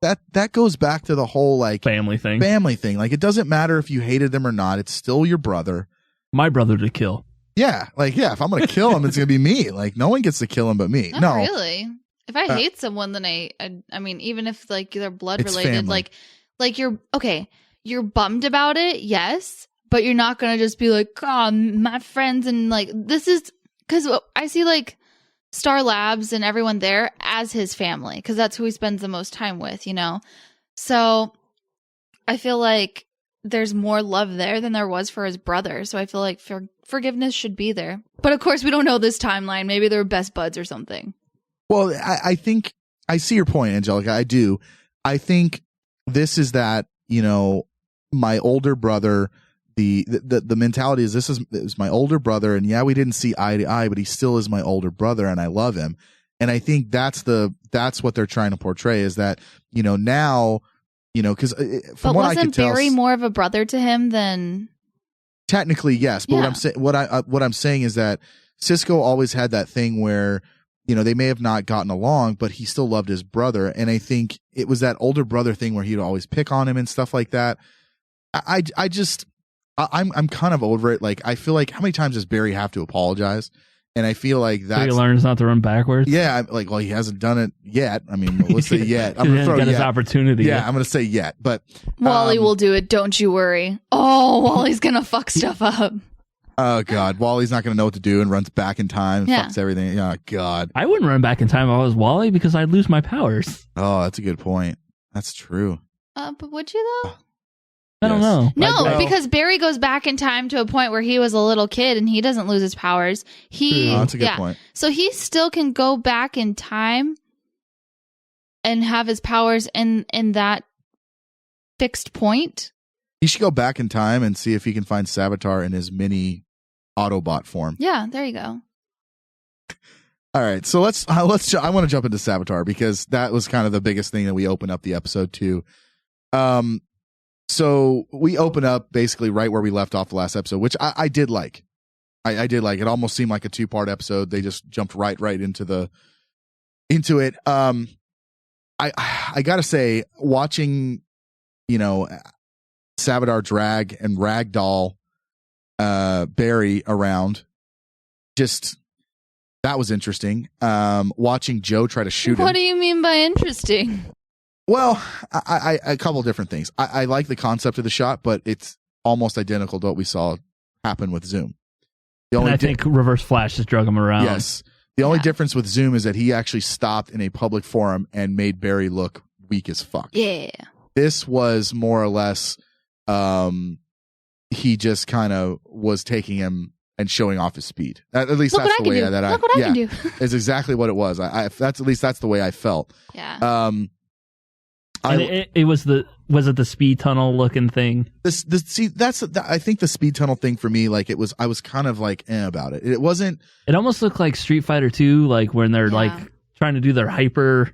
[SPEAKER 6] That goes back to the whole
[SPEAKER 7] family thing.
[SPEAKER 6] It doesn't matter if you hated them or not. It's still your brother.
[SPEAKER 7] My brother to kill.
[SPEAKER 6] Yeah. If I'm going to kill him, it's going to be me. No one gets to kill him but me.
[SPEAKER 8] Not really. If I hate someone, then I mean, even if they're blood related, you're okay. You're bummed about it, yes, but you're not gonna just be like, oh, my friends, and this is because I see Star Labs and everyone there as his family, because that's who he spends the most time with, So I feel like there's more love there than there was for his brother. So I feel like forgiveness should be there. But of course, we don't know this timeline. Maybe they're best buds or something.
[SPEAKER 6] Well, I think I see your point, Angelica. I do. I think this is that, my older brother, the mentality is this is my older brother, and yeah, we didn't see eye to eye, but he still is my older brother and I love him. And I think that's what they're trying to portray, is that, now, because from what I could tell,
[SPEAKER 8] wasn't Barry more of a brother to him than?
[SPEAKER 6] Technically, yes. But what I'm saying is that Cisco always had that thing where, they may have not gotten along, but he still loved his brother. And I think it was that older brother thing where he'd always pick on him and stuff like that. I'm kind of over it. I feel like, how many times does Barry have to apologize? And I feel like
[SPEAKER 7] so he learns not to run backwards.
[SPEAKER 6] Yeah, well, he hasn't done it yet. I mean, let's say yet. I'm
[SPEAKER 7] going to throw his opportunity.
[SPEAKER 6] Yeah, I'm going to say yet. But
[SPEAKER 8] Wally will do it. Don't you worry. Oh, Wally's going to fuck stuff up.
[SPEAKER 6] Oh God, Wally's not going to know what to do and runs back in time and fucks everything. Oh God,
[SPEAKER 7] I wouldn't run back in time if I was Wally, because I'd lose my powers.
[SPEAKER 6] Oh, that's a good point. That's true.
[SPEAKER 8] But would you though?
[SPEAKER 7] I don't know.
[SPEAKER 8] No, because Barry goes back in time to a point where he was a little kid and he doesn't lose his powers.
[SPEAKER 6] That's a good point.
[SPEAKER 8] So he still can go back in time and have his powers in that fixed point.
[SPEAKER 6] He should go back in time and see if he can find Savitar in his mini Autobot form.
[SPEAKER 8] Yeah, there you go.
[SPEAKER 6] All right, so I want to jump into Savitar, because that was kind of the biggest thing that we opened up the episode to. So we open up basically right where we left off the last episode, which I did like. I did like. It almost seemed like a 2-part episode. They just jumped right into it. I gotta say, watching, Savitar drag and ragdoll Barry around, that was interesting. Watching Joe try to shoot him.
[SPEAKER 8] What do you mean by interesting?
[SPEAKER 6] Well, I a couple different things. I like the concept of the shot, but it's almost identical to what we saw happen with Zoom.
[SPEAKER 7] I think Reverse Flash just drug him around.
[SPEAKER 6] Yes. The only difference with Zoom is that he actually stopped in a public forum and made Barry look weak as fuck.
[SPEAKER 8] Yeah.
[SPEAKER 6] This was more or less, he just kind of was taking him and showing off his speed. At least
[SPEAKER 8] Look
[SPEAKER 6] that's
[SPEAKER 8] what
[SPEAKER 6] the
[SPEAKER 8] I
[SPEAKER 6] way
[SPEAKER 8] can do.
[SPEAKER 6] that
[SPEAKER 8] Look what I can do.
[SPEAKER 6] is exactly what it was. That's at least that's the way I felt.
[SPEAKER 8] Yeah.
[SPEAKER 7] And it was it the speed tunnel looking thing?
[SPEAKER 6] I think the speed tunnel thing for me, like I was kind of like about it. It wasn't.
[SPEAKER 7] It almost looked like Street Fighter 2, like when they're like trying to do their hyper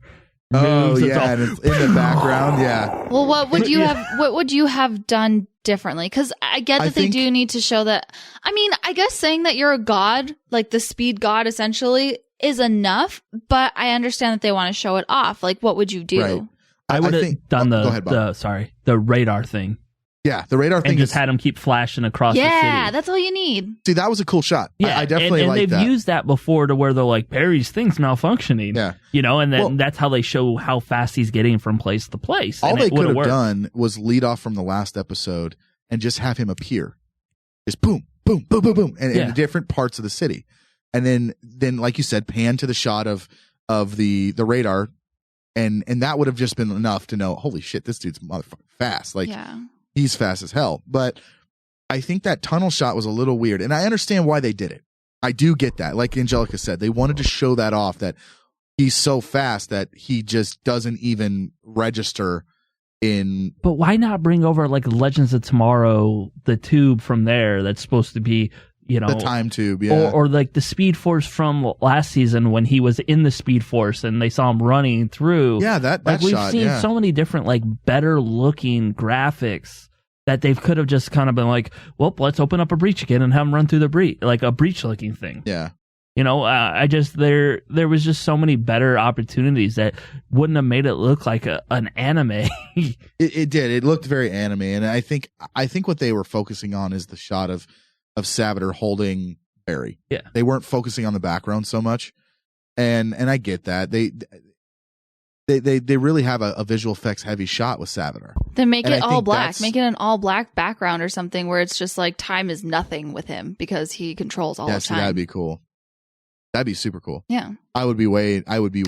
[SPEAKER 7] moves.
[SPEAKER 6] Oh yeah, and it's in the background. Yeah.
[SPEAKER 8] Well, what would you have done differently? Because I get that they do need to show that. I mean, I guess saying that you're a god, like the speed god, essentially, is enough. But I understand that they want to show it off. Like, what would you do?
[SPEAKER 6] Right.
[SPEAKER 7] I would have done the radar thing.
[SPEAKER 6] Yeah, the radar thing.
[SPEAKER 7] And just had him keep flashing across the city.
[SPEAKER 8] Yeah, that's all you need.
[SPEAKER 6] See, that was a cool shot.
[SPEAKER 7] Yeah,
[SPEAKER 6] I definitely like that.
[SPEAKER 7] And they've used that before to where they're like, Barry's thing's malfunctioning.
[SPEAKER 6] Yeah.
[SPEAKER 7] You know, and then that's how they show how fast he's getting from place to place.
[SPEAKER 6] All
[SPEAKER 7] and
[SPEAKER 6] they could have
[SPEAKER 7] worked.
[SPEAKER 6] done was lead off from the last episode and just have him appear. Just boom, boom, boom, boom, boom, and in different parts of the city. And then, like you said, pan to the shot of the radar. And that would have just been enough to know, holy shit, this dude's motherfucking fast. Like, he's fast as hell. But I think that tunnel shot was a little weird. And I understand why they did it. I do get that. Like Angelica said, they wanted to show that off, that he's so fast that he just doesn't even register in.
[SPEAKER 7] But why not bring over like Legends of Tomorrow, the tube from there that's supposed to be, you know,
[SPEAKER 6] the time tube, yeah,
[SPEAKER 7] or like the Speed Force from last season when he was in the Speed Force and they saw him running through.
[SPEAKER 6] Yeah, that
[SPEAKER 7] like we've
[SPEAKER 6] shot,
[SPEAKER 7] seen so many different like better looking graphics that they could have just kind of been like, well, let's open up a breach again and have him run through the breach, like a breach looking thing.
[SPEAKER 6] Yeah,
[SPEAKER 7] you know, there was just so many better opportunities that wouldn't have made it look like an anime.
[SPEAKER 6] It did. It looked very anime, and I think what they were focusing on is the shot of Savitar holding Barry.
[SPEAKER 7] Yeah.
[SPEAKER 6] They weren't focusing on the background so much. And I get that. They really have a visual effects heavy shot with Savitar.
[SPEAKER 8] Then make it all black. Make it an all black background or something where it's just like time is nothing with him because he controls all the time.
[SPEAKER 6] That'd be cool. That'd be super cool.
[SPEAKER 8] Yeah.
[SPEAKER 6] I would be way.
[SPEAKER 8] That would be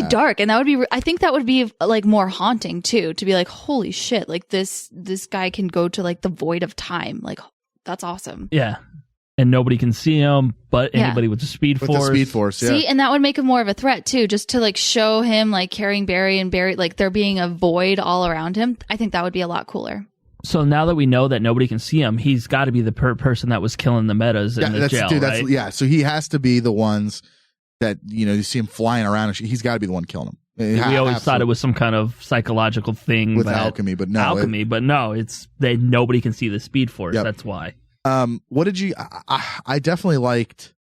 [SPEAKER 8] dark, and that would be. I think that would be like more haunting too. To be like, holy shit! Like this guy can go to like the void of time. Like that's awesome.
[SPEAKER 7] Yeah, and nobody can see him, but anybody with the Speed Force.
[SPEAKER 6] With the Speed Force, yeah.
[SPEAKER 8] See, and that would make him more of a threat too. Just to like show him like carrying Barry and Barry, like there being a void all around him. I think that would be a lot cooler.
[SPEAKER 7] So now that we know that nobody can see him, he's got to be the person that was killing the metas in the jail, right?
[SPEAKER 6] Yeah, so he has to be the ones that, you know, you see him flying around. And he's got to be the one killing him.
[SPEAKER 7] We always thought it was some kind of psychological thing
[SPEAKER 6] with alchemy, but no.
[SPEAKER 7] It's that nobody can see the Speed Force. Yep. That's why.
[SPEAKER 6] What did you? I definitely liked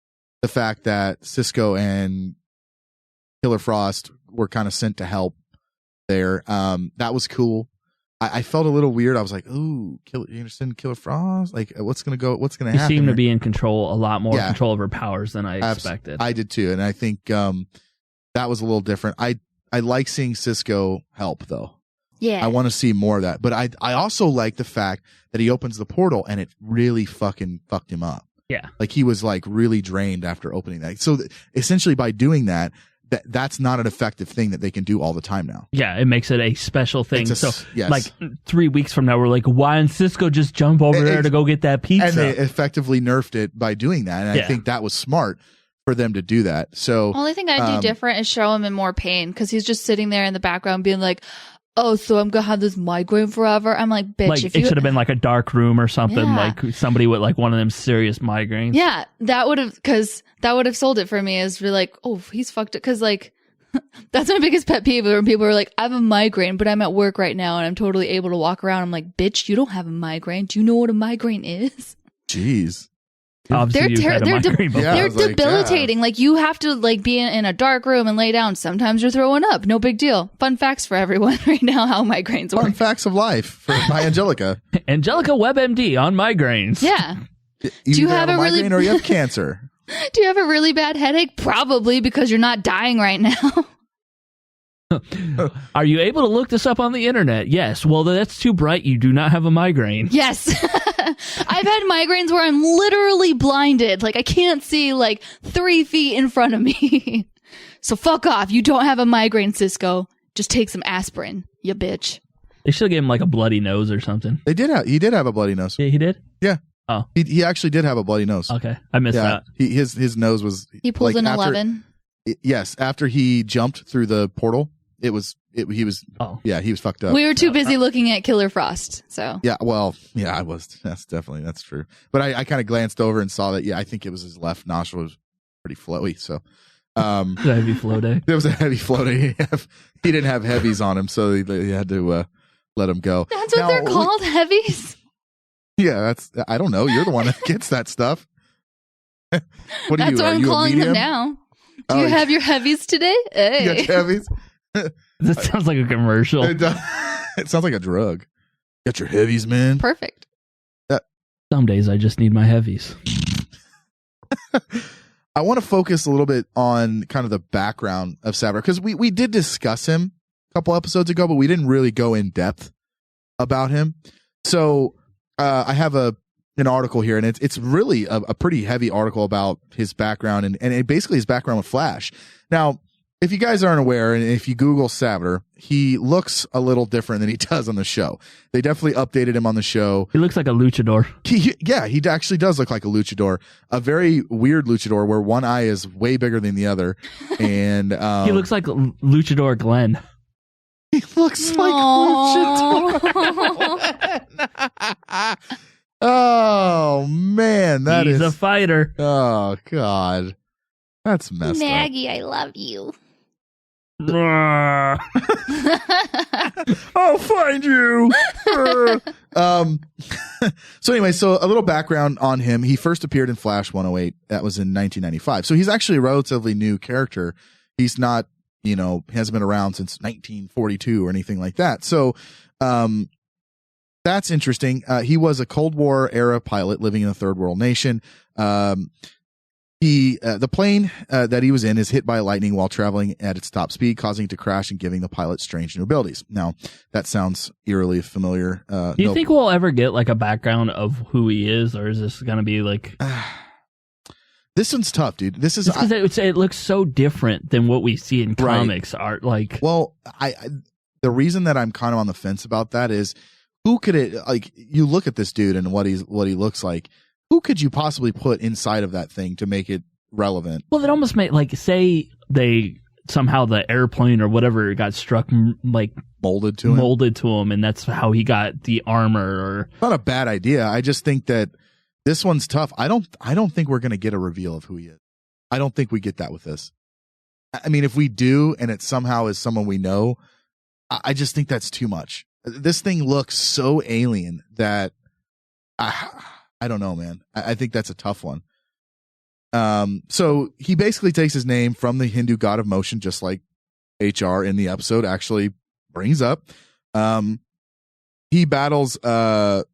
[SPEAKER 6] the fact that Cisco and Killer Frost were kind of sent to help there. That was cool. I felt a little weird. I was like, "Ooh, you're interested in Killer Frost? Like, what's gonna happen?"
[SPEAKER 7] She seemed to be in control, a lot more control of her powers than I expected.
[SPEAKER 6] I did too, and I think that was a little different. I like seeing Cisco help though.
[SPEAKER 8] Yeah,
[SPEAKER 6] I want to see more of that. But I also like the fact that he opens the portal and it really fucking fucked him up.
[SPEAKER 7] Yeah,
[SPEAKER 6] like he was like really drained after opening that. So essentially, by doing that. That's not an effective thing that they can do all the time now.
[SPEAKER 7] Yeah, it makes it a special thing. Like 3 weeks from now, we're like, why didn't Cisco just jump over there to go get that pizza?
[SPEAKER 6] And they effectively nerfed it by doing that. And I think that was smart for them to do that. So
[SPEAKER 8] only thing I'd do different is show him in more pain because he's just sitting there in the background being like, oh, so I'm gonna have this migraine forever. I'm like, bitch,
[SPEAKER 7] like, it should have been like a dark room or something, like somebody with like one of them serious migraines.
[SPEAKER 8] Yeah, that would have sold it for me. Is be like, oh, he's fucked it, because like that's my biggest pet peeve when people are like, I have a migraine, but I'm at work right now and I'm totally able to walk around. I'm like, bitch, you don't have a migraine. Do you know what a migraine is?
[SPEAKER 6] Jeez.
[SPEAKER 8] They're debilitating. Like you have to like be in a dark room and lay down. Sometimes you're throwing up. No big deal. Fun facts for everyone right now how migraines work.
[SPEAKER 6] Fun facts of life by Angelica.
[SPEAKER 7] Angelica WebMD on migraines.
[SPEAKER 8] Yeah.
[SPEAKER 6] Do you have a migraine or you have cancer?
[SPEAKER 8] Do you have a really bad headache? Probably, because you're not dying right now.
[SPEAKER 7] Are you able to look this up on the internet? Yes. Well, that's too bright. You do not have a migraine.
[SPEAKER 8] Yes. I've had migraines where I'm literally blinded. Like I can't see like 3 feet in front of me. So fuck off. You don't have a migraine, Cisco. Just take some aspirin, you bitch.
[SPEAKER 7] They should have given him like a bloody nose or something.
[SPEAKER 6] He did have a bloody nose.
[SPEAKER 7] Yeah, he did?
[SPEAKER 6] Yeah.
[SPEAKER 7] Oh,
[SPEAKER 6] he actually did have a bloody nose.
[SPEAKER 7] Okay, I missed that.
[SPEAKER 6] His nose was.
[SPEAKER 8] He pulled an 11.
[SPEAKER 6] Yes, after he jumped through the portal, he was. Oh, yeah, he was fucked up.
[SPEAKER 8] We were too busy looking at Killer Frost, so.
[SPEAKER 6] Yeah, well, yeah, I was. That's true. But I kind of glanced over and saw that. Yeah, I think it was his left nostril was pretty flowy. So.
[SPEAKER 7] It was a heavy flow day.
[SPEAKER 6] It was a heavy flow day. He didn't have heavies on him, so he had to let him go.
[SPEAKER 8] That's what they're called, heavies?
[SPEAKER 6] Yeah, I don't know. You're the one that gets that stuff.
[SPEAKER 8] That's what I'm calling them now. Do you have your heavies today? Hey.
[SPEAKER 6] You got your heavies?
[SPEAKER 7] This sounds like a commercial.
[SPEAKER 6] It sounds like a drug. Got your heavies, man.
[SPEAKER 8] Perfect.
[SPEAKER 7] Some days I just need my heavies.
[SPEAKER 6] I want to focus a little bit on kind of the background of Savitar, because we did discuss him a couple episodes ago, but we didn't really go in depth about him. So I have an article here, and it's really a pretty heavy article about his background and basically his background with Flash. Now, if you guys aren't aware, and if you Google Savitar, he looks a little different than he does on the show. They definitely updated him on the show.
[SPEAKER 7] He looks like a luchador.
[SPEAKER 6] He actually does look like a luchador. A very weird luchador where one eye is way bigger than the other. And
[SPEAKER 7] he looks like luchador Glenn.
[SPEAKER 6] He looks like luchador. Oh, man.
[SPEAKER 7] He's a fighter.
[SPEAKER 6] Oh, God. That's messed
[SPEAKER 8] Maggie, I love you.
[SPEAKER 6] I'll find you. So anyway, so a little background on him. He first appeared in Flash 108. That was in 1995. So he's actually a relatively new character. He's not, hasn't been around since 1942 or anything like that. So, that's interesting. He was a Cold War era pilot living in a third world nation. The plane that he was in is hit by lightning while traveling at its top speed, causing it to crash and giving the pilot strange new abilities. Now, that sounds eerily familiar.
[SPEAKER 7] Do you think we'll ever get like a background of who he is, or is this going to be like?
[SPEAKER 6] This one's tough, dude. This is
[SPEAKER 7] because it looks so different than what we see in comics. Art, like,
[SPEAKER 6] well, the reason that I'm kind of on the fence about that is, who could it like? You look at this dude and what he looks like. Who could you possibly put inside of that thing to make it relevant?
[SPEAKER 7] Well, it almost made like, say they somehow the airplane or whatever got struck, like
[SPEAKER 6] molded to him,
[SPEAKER 7] and that's how he got the armor. Or
[SPEAKER 6] not a bad idea. I just think that this one's tough. I don't think we're gonna get a reveal of who he is. I don't think we get that with this. I mean, if we do, and it somehow is someone we know, I just think that's too much. This thing looks so alien that I don't know, man. I think that's a tough one. So he basically takes his name from the Hindu god of motion, just like HR in the episode actually brings up. He battles,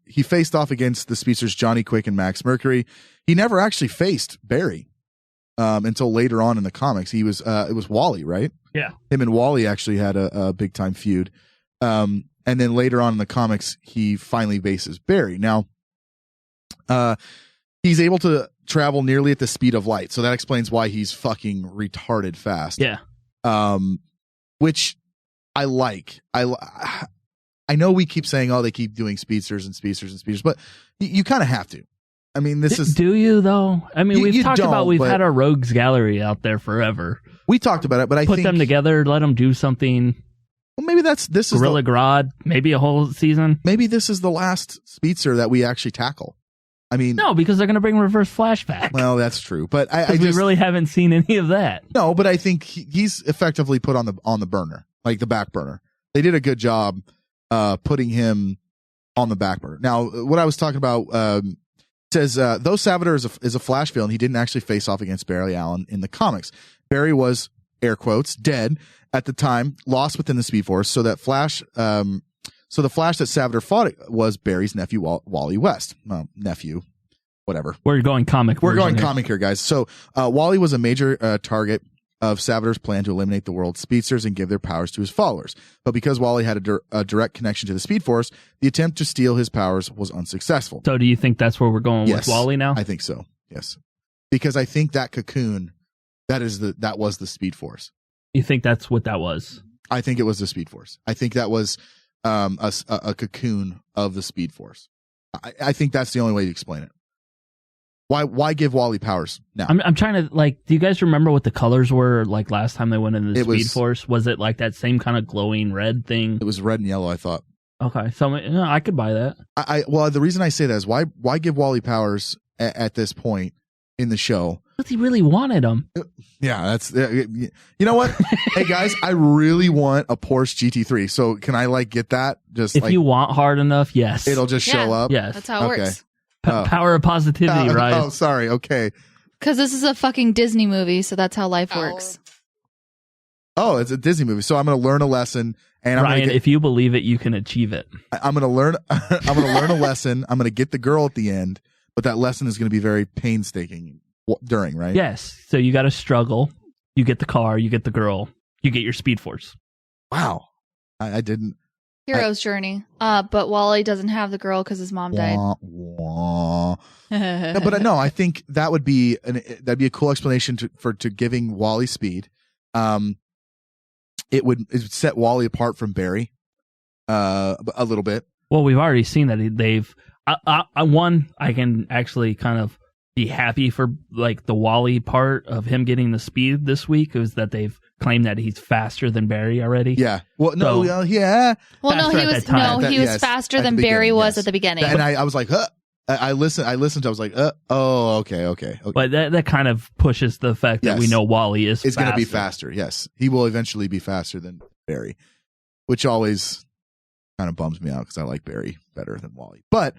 [SPEAKER 6] he faced off against the speedsters Johnny Quick and Max Mercury. He never actually faced Barry, until later on in the comics. It was Wally, right?
[SPEAKER 7] Yeah.
[SPEAKER 6] Him and Wally actually had a big time feud. And then later on in the comics, he finally faces Barry. Now, he's able to travel nearly at the speed of light, so that explains why he's fucking retarded fast.
[SPEAKER 7] Yeah.
[SPEAKER 6] Which I like. I know we keep saying, they keep doing speedsters, but you kind of have to. I mean,
[SPEAKER 7] do you though? I mean, we've had our rogues gallery out there forever.
[SPEAKER 6] We talked about it, but I
[SPEAKER 7] put
[SPEAKER 6] think
[SPEAKER 7] them together, let them do something.
[SPEAKER 6] Well, maybe this is
[SPEAKER 7] Gorilla Grodd, maybe a whole season.
[SPEAKER 6] Maybe this is the last speedster that we actually tackle. I mean,
[SPEAKER 7] no, because they're going to bring Reverse Flash back.
[SPEAKER 6] Well, that's true, but
[SPEAKER 7] we really haven't seen any of that.
[SPEAKER 6] No, but I think he's effectively put on the burner, like the back burner. They did a good job putting him on the back burner. Now, what I was talking about says though Savitar is a Flash villain, he didn't actually face off against Barry Allen in the comics. Barry was, air quotes, dead at the time, lost within the Speed Force, so that Flash. So the Flash that Savitar fought was Barry's nephew, Wally West. Nephew, whatever.
[SPEAKER 7] We're going comic.
[SPEAKER 6] We're going comic here, guys. So Wally was a major target of Savitar's plan to eliminate the world's speedsters and give their powers to his followers. But because Wally had a direct connection to the Speed Force, the attempt to steal his powers was unsuccessful.
[SPEAKER 7] So do you think that's where we're going with Wally now?
[SPEAKER 6] I think so, yes. Because I think that cocoon, that was the Speed Force.
[SPEAKER 7] You think that's what that was?
[SPEAKER 6] I think it was the Speed Force. I think that was a cocoon of the Speed Force. I think that's the only way to explain it. Why give Wally powers now?
[SPEAKER 7] I'm trying to, like, do you guys remember what the colors were like last time they went into the
[SPEAKER 6] It was-
[SPEAKER 7] Speed Force? Was it like that same kind of glowing red thing?
[SPEAKER 6] It was red and yellow, I thought.
[SPEAKER 7] Okay, so I could buy that.
[SPEAKER 6] Well, the reason I say that is why give Wally powers at this point in the show?
[SPEAKER 7] Because he really wanted them.
[SPEAKER 6] Yeah, that's you know what? Hey guys, I really want a Porsche GT3. So can I like get that? Just
[SPEAKER 7] If
[SPEAKER 6] like
[SPEAKER 7] you want hard enough, yes.
[SPEAKER 6] it'll just show up.
[SPEAKER 7] Yes,
[SPEAKER 8] That's how it works.
[SPEAKER 7] Power of positivity, right?
[SPEAKER 6] Oh, sorry. Okay.
[SPEAKER 8] Because this is a fucking Disney movie, so that's how life works.
[SPEAKER 6] Oh, it's a Disney movie. So I'm going to learn a lesson, and
[SPEAKER 7] Ryan, if you believe it, you can achieve it.
[SPEAKER 6] I'm going to learn. I'm going to learn a lesson. I'm going to get the girl at the end, but that lesson is going to be very painstaking during, right?
[SPEAKER 7] Yes. So you got to struggle. You get the car. You get the girl. You get your Speed Force.
[SPEAKER 6] Wow. I didn't.
[SPEAKER 8] Hero's journey. But Wally doesn't have the girl because his mom died.
[SPEAKER 6] No, but no, I think that would be that'd be a cool explanation to giving Wally speed. It would set Wally apart from Barry a little bit.
[SPEAKER 7] Well, we've already seen that they've. I can actually kind of be happy for like the Wally part of him getting the speed this week is that they've claimed that he's faster than Barry already.
[SPEAKER 6] Yeah. Well, no. Yeah.
[SPEAKER 8] Well, no, he was faster than Barry was at the beginning.
[SPEAKER 6] And I was like, huh. I listened. I was like, oh, okay.
[SPEAKER 7] But that kind of pushes the fact that we know Wally is
[SPEAKER 6] going to be faster. Yes, he will eventually be faster than Barry, which always kind of bums me out because I like Barry better than Wally. But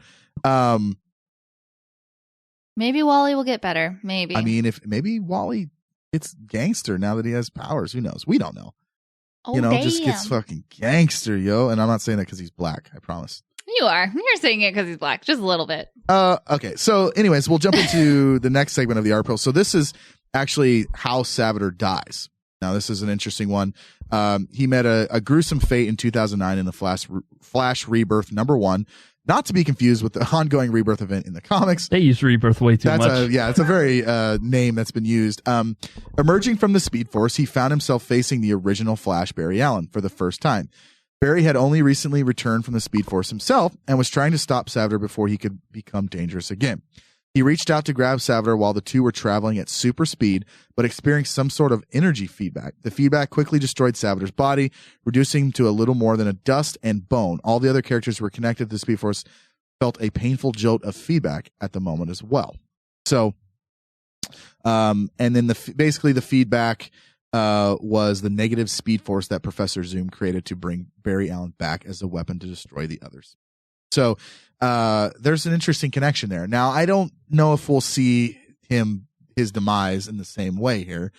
[SPEAKER 8] maybe Wally will get better. Maybe.
[SPEAKER 6] I mean, maybe Wally gets gangster now that he has powers. Who knows? We don't know.
[SPEAKER 8] Oh,
[SPEAKER 6] just gets fucking gangster, yo. And I'm not saying that because he's black. I promise.
[SPEAKER 8] You are. You're saying it because he's black, just a little bit.
[SPEAKER 6] Okay. So, anyways, we'll jump into the next segment of the article. So, this is actually how Savitar dies. Now, this is an interesting one. He met a gruesome fate in 2009 in the Flash Rebirth #1. Not to be confused with the ongoing Rebirth event in the comics.
[SPEAKER 7] They use Rebirth way too much.
[SPEAKER 6] It's a very name that's been used. Emerging from the Speed Force, he found himself facing the original Flash, Barry Allen, for the first time. Barry had only recently returned from the Speed Force himself and was trying to stop Savitar before he could become dangerous again. He reached out to grab Savitar while the two were traveling at super speed, but experienced some sort of energy feedback. The feedback quickly destroyed Savitar's body, reducing him to a little more than a dust and bone. All the other characters who were connected to the Speed Force felt a painful jolt of feedback at the moment as well. So, and then basically the feedback was the negative Speed Force that Professor Zoom created to bring Barry Allen back as a weapon to destroy the others. So there's an interesting connection there. Now, I don't know if we'll see his demise in the same way here,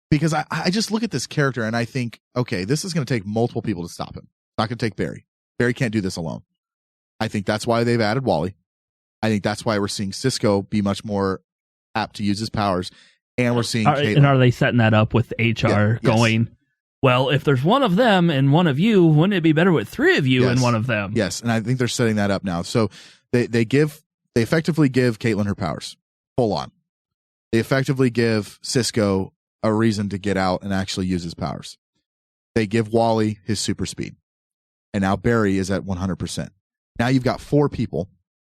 [SPEAKER 6] because I just look at this character and I think, okay, this is going to take multiple people to stop him. It's not going to take Barry. Barry can't do this alone. I think that's why they've added Wally. I think that's why we're seeing Cisco be much more apt to use his powers. And we're seeing Caitlin.
[SPEAKER 7] And are they setting that up with HR going, well, if there's one of them and one of you, wouldn't it be better with three of you and one of them?
[SPEAKER 6] Yes, and I think they're setting that up now. So they effectively give Caitlin her powers full on. They effectively give Cisco a reason to get out and actually use his powers. They give Wally his super speed. And now Barry is at 100%. Now you've got 4 people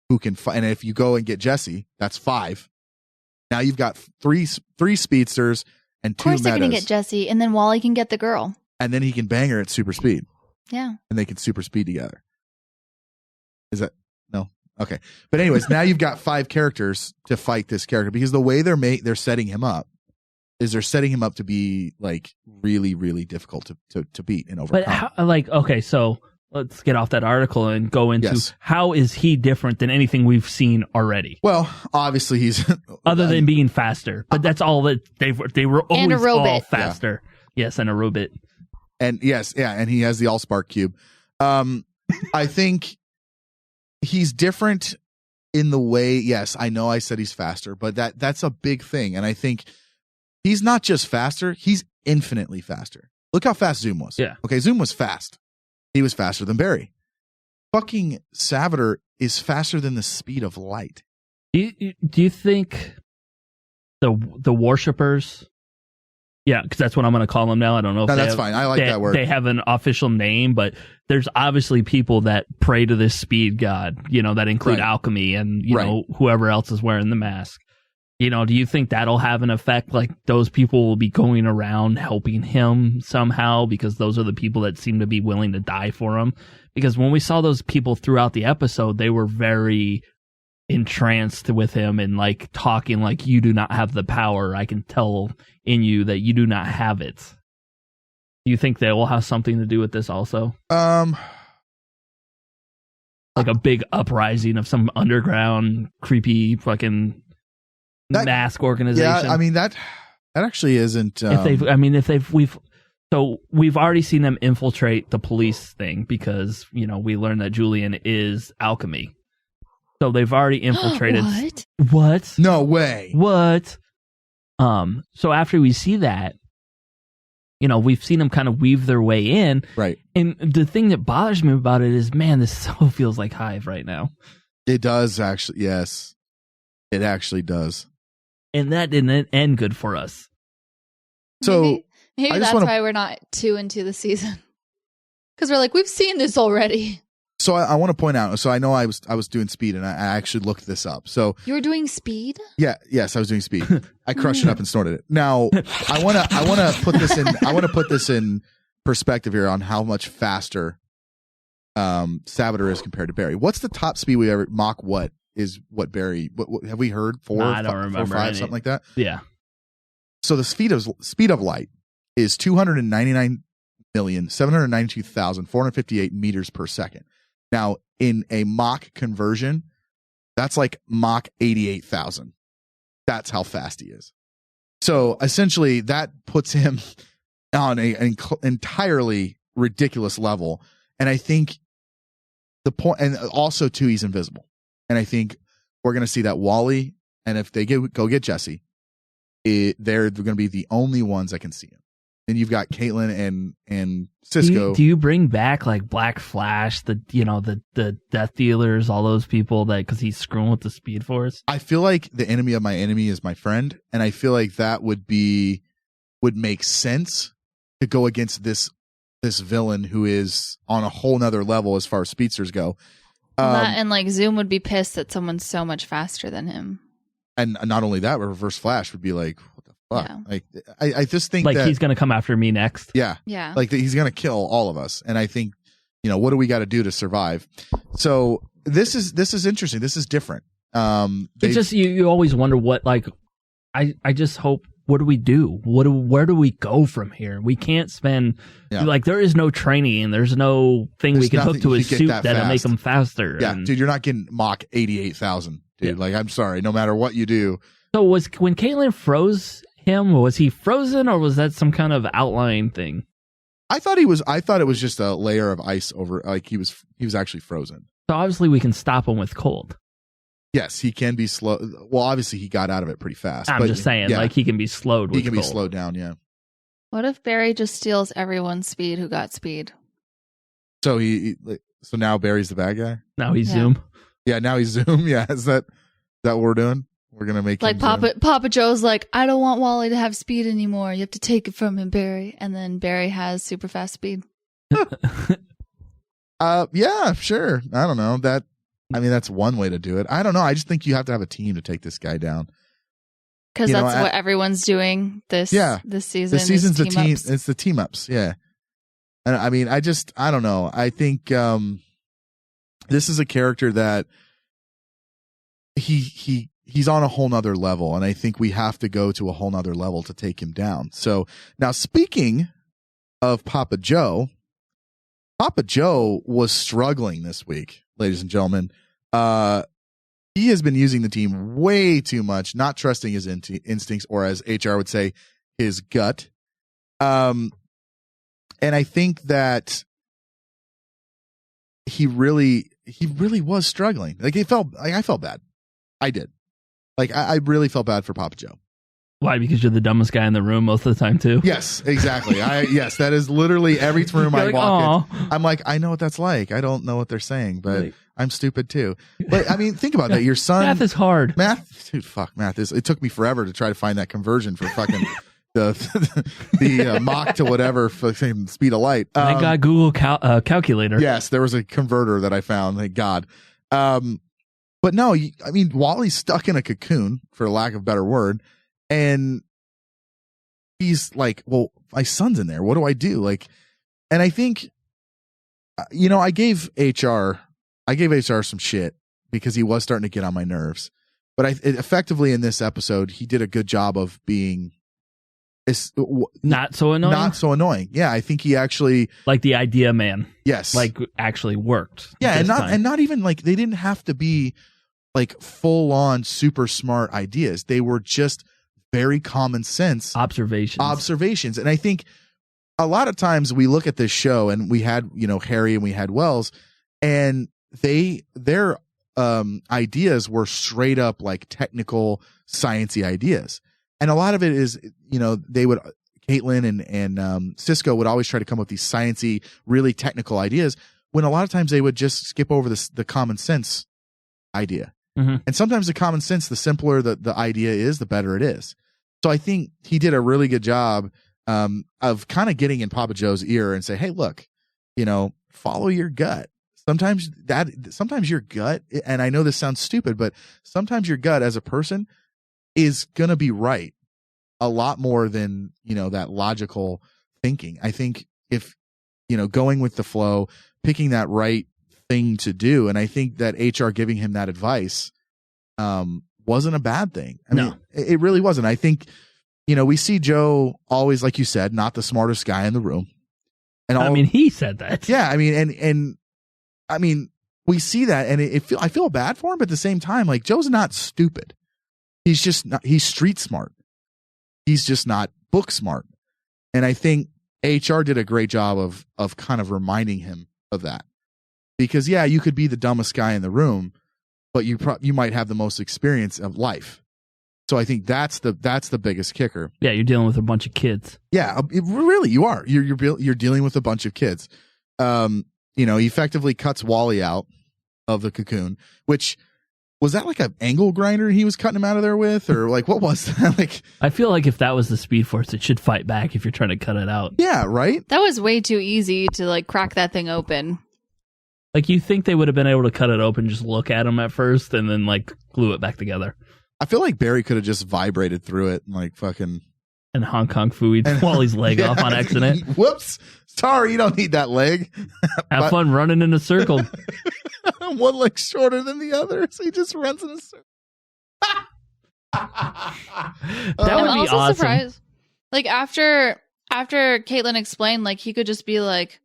[SPEAKER 6] who can fight. And if you go and get Jesse, that's 5. Now you've got three speedsters and 2
[SPEAKER 8] Of course they're going to
[SPEAKER 6] metas.
[SPEAKER 8] get Jesse, and then Wally can get the girl.
[SPEAKER 6] And then he can bang her at super speed.
[SPEAKER 8] Yeah.
[SPEAKER 6] And they can super speed together. Is that no? Okay. But anyways, now you've got 5 characters to fight this character, because the way they're setting him up is they're setting him up to be like really, really difficult to beat and overcome.
[SPEAKER 7] But okay, so let's get off that article and go into how is he different than anything we've seen already?
[SPEAKER 6] Well, obviously he's
[SPEAKER 7] other than being faster, but that's all that they were always
[SPEAKER 8] And a robot.
[SPEAKER 7] all faster. Yeah. Yes, and a robot.
[SPEAKER 6] And and he has the Allspark cube. I think he's different in the way, yes, I know I said he's faster, but that's a big thing. And I think he's not just faster, he's infinitely faster. Look how fast Zoom was.
[SPEAKER 7] Yeah.
[SPEAKER 6] Okay, Zoom was fast. He was faster than Barry. Fucking Savitar is faster than the speed of light.
[SPEAKER 7] Do you think the worshippers Yeah, because that's what I'm going to call him now. I don't know if
[SPEAKER 6] that's fine. I like that word.
[SPEAKER 7] They have an official name, but there's obviously people that pray to this speed god, that include alchemy and, whoever else is wearing the mask. Do you think that'll have an effect? Like those people will be going around helping him somehow because those are the people that seem to be willing to die for him? Because when we saw those people throughout the episode, they were very entranced with him and like talking like, you do not have the power. I can tell in you that you do not have it. Do you think they will have something to do with this also?
[SPEAKER 6] Like
[SPEAKER 7] a big uprising of some underground creepy fucking mask organization.
[SPEAKER 6] Yeah, I mean that actually isn't.
[SPEAKER 7] We've already seen them infiltrate the police thing because we learned that Julian is alchemy. So they've already infiltrated. What?
[SPEAKER 6] No way.
[SPEAKER 7] What? So after we see that, we've seen them kind of weave their way in.
[SPEAKER 6] Right.
[SPEAKER 7] And the thing that bothers me about it is, man, this so feels like Hive right now.
[SPEAKER 6] It does actually. Yes, it actually does.
[SPEAKER 7] And that didn't end good for us.
[SPEAKER 6] So
[SPEAKER 8] maybe that's why we're not too into the season. Because we're like, we've seen this already.
[SPEAKER 6] So I want to point out. So I know I was doing speed, and I actually looked this up. So
[SPEAKER 8] you were doing speed?
[SPEAKER 6] Yeah. Yes, I was doing speed. I crushed it up and snorted it. Now I want to put this in. I want to put this in perspective here on how much faster Savitar is compared to Barry. What's the top speed we ever Mach? What is what Barry? What have we heard? 4,
[SPEAKER 7] I don't remember
[SPEAKER 6] 4, 5, something like that.
[SPEAKER 7] Yeah.
[SPEAKER 6] So the speed of light is 299,792,458 meters per second. Now, in a Mach conversion, that's like Mach 88,000. That's how fast he is. So essentially, that puts him on an entirely ridiculous level. And I think the point, and also too, he's invisible. And I think we're going to see that Wally, and if they go get Jesse, they're going to be the only ones that can see him. Then you've got Caitlin and Cisco.
[SPEAKER 7] Do you bring back like Black Flash, the Death Dealers, all those people that because he's screwing with the Speed Force?
[SPEAKER 6] I feel like the enemy of my enemy is my friend, and I feel like that would make sense to go against this villain who is on a whole nother level as far as speedsters go.
[SPEAKER 8] And like Zoom would be pissed that someone's so much faster than him.
[SPEAKER 6] And not only that, but Reverse Flash would be like, what the fuck?
[SPEAKER 8] Yeah.
[SPEAKER 6] Like, I just think
[SPEAKER 7] like
[SPEAKER 6] that
[SPEAKER 7] he's going to come after me next.
[SPEAKER 6] Yeah.
[SPEAKER 8] Yeah.
[SPEAKER 6] Like he's going to kill all of us. And I think, what do we got to do to survive? So this is interesting. This is different.
[SPEAKER 7] It's just, you always wonder what, like, I just hope, what do we do? Where do we go from here? We can't spend, like, there is no training. There's no thing we can hook to his suit that'll make him faster.
[SPEAKER 6] Yeah, dude, you're not getting Mach 88,000, dude. Yeah. Like, I'm sorry, no matter what you do.
[SPEAKER 7] So when Caitlin froze him, was he frozen or was that some kind of outline thing?
[SPEAKER 6] I thought it was just a layer of ice over, like he was actually frozen.
[SPEAKER 7] So obviously we can stop him with cold.
[SPEAKER 6] Yes, he can be slow. Well, obviously he got out of it pretty fast.
[SPEAKER 7] I'm just saying, like he can be slowed with
[SPEAKER 6] He can
[SPEAKER 7] cold.
[SPEAKER 6] be slowed down, yeah.
[SPEAKER 8] What if Barry just steals everyone's speed who got speed?
[SPEAKER 6] So so now Barry's the bad guy?
[SPEAKER 7] Now he's Zoom?
[SPEAKER 6] Yeah, now he's Zoom. Yeah, is that what we're doing? We're going to make
[SPEAKER 8] like Papa Joe's like, I don't want Wally to have speed anymore. You have to take it from him, Barry. And then Barry has super fast speed.
[SPEAKER 6] Yeah, sure. I don't know. That's one way to do it. I don't know. I just think you have to have a team to take this guy down.
[SPEAKER 8] Because that's what everyone's doing this season.
[SPEAKER 6] This season's the team. It's the team ups. Yeah. And I mean, I don't know. I think this is a character that he's on a whole nother level. And I think we have to go to a whole nother level to take him down. So now speaking of Papa Joe was struggling this week, ladies and gentlemen. He has been using the team way too much, not trusting his instincts, or as HR would say, his gut. And I think that he really was struggling. Like I felt bad. I did. Like I really felt bad for Papa Joe.
[SPEAKER 7] Why? Because you're the dumbest guy in the room most of the time too.
[SPEAKER 6] Yes, exactly. Yes, that is literally every room I walk in. I'm like, I know what that's like. I don't know what they're saying, but I'm stupid too. But I mean, think about that. Your son.
[SPEAKER 7] Math is hard.
[SPEAKER 6] Math, dude. Fuck, math is. It took me forever to try to find that conversion for fucking the Mach to whatever fucking speed of light.
[SPEAKER 7] Thank God Google calculator.
[SPEAKER 6] Yes, there was a converter that I found. Thank God. But no, I mean, Wally's stuck in a cocoon, for lack of a better word, and he's like, well, my son's in there. What do I do? Like, and I think, I gave HR some shit because he was starting to get on my nerves. But effectively in this episode, he did a good job of being
[SPEAKER 7] not so annoying.
[SPEAKER 6] Not so annoying. Yeah, I think he actually
[SPEAKER 7] like the idea man.
[SPEAKER 6] Yes,
[SPEAKER 7] like actually worked.
[SPEAKER 6] Yeah, and not even like they didn't have to be like full on super smart ideas. They were just very common sense observations. And I think a lot of times we look at this show and we had, Harry and we had Wells, and their ideas were straight up like technical sciencey ideas. And a lot of it is, Caitlin and Cisco would always try to come up with these sciencey, really technical ideas, when a lot of times they would just skip over the common sense idea.
[SPEAKER 7] Mm-hmm.
[SPEAKER 6] And sometimes the common sense, the simpler the idea is, the better it is. So I think he did a really good job of kind of getting in Papa Joe's ear and say, hey, look, follow your gut. Sometimes your gut, and I know this sounds stupid, but sometimes your gut as a person is going to be right a lot more than, that logical thinking. I think if, going with the flow, picking that right thing to do. And I think that HR giving him that advice wasn't a bad thing. I mean, it really wasn't. I think, we see Joe always, like you said, not the smartest guy in the room. And
[SPEAKER 7] he said that.
[SPEAKER 6] Yeah. I mean, we see that, and I feel bad for him, but at the same time, like, Joe's not stupid. He's just not, he's street smart. He's just not book smart. And I think HR did a great job of kind of reminding him of that. Because you could be the dumbest guy in the room, but you might have the most experience of life. So I think that's the biggest kicker.
[SPEAKER 7] Yeah, you're dealing with a bunch of kids.
[SPEAKER 6] Yeah, really, you are. You're dealing with a bunch of kids. He effectively cuts Wally out of the cocoon, which was that like an angle grinder he was cutting him out of there with, or like what was that? Like,
[SPEAKER 7] I feel like if that was the Speed Force, it should fight back if you're trying to cut it out.
[SPEAKER 6] Yeah, right.
[SPEAKER 8] That was way too easy to like crack that thing open.
[SPEAKER 7] Like, you think they would have been able to cut it open, just look at him at first, and then like glue it back together.
[SPEAKER 6] I feel like Barry could have just vibrated through it and like fucking.
[SPEAKER 7] And Hong Kong Fooey Wally's leg off on accident.
[SPEAKER 6] Whoops. Sorry, you don't need that leg.
[SPEAKER 7] Have fun running in a circle.
[SPEAKER 6] One leg shorter than the other, so he just runs in a circle.
[SPEAKER 7] That would be
[SPEAKER 8] also
[SPEAKER 7] awesome.
[SPEAKER 8] Surprised, like after Caitlin explained, like he could just be like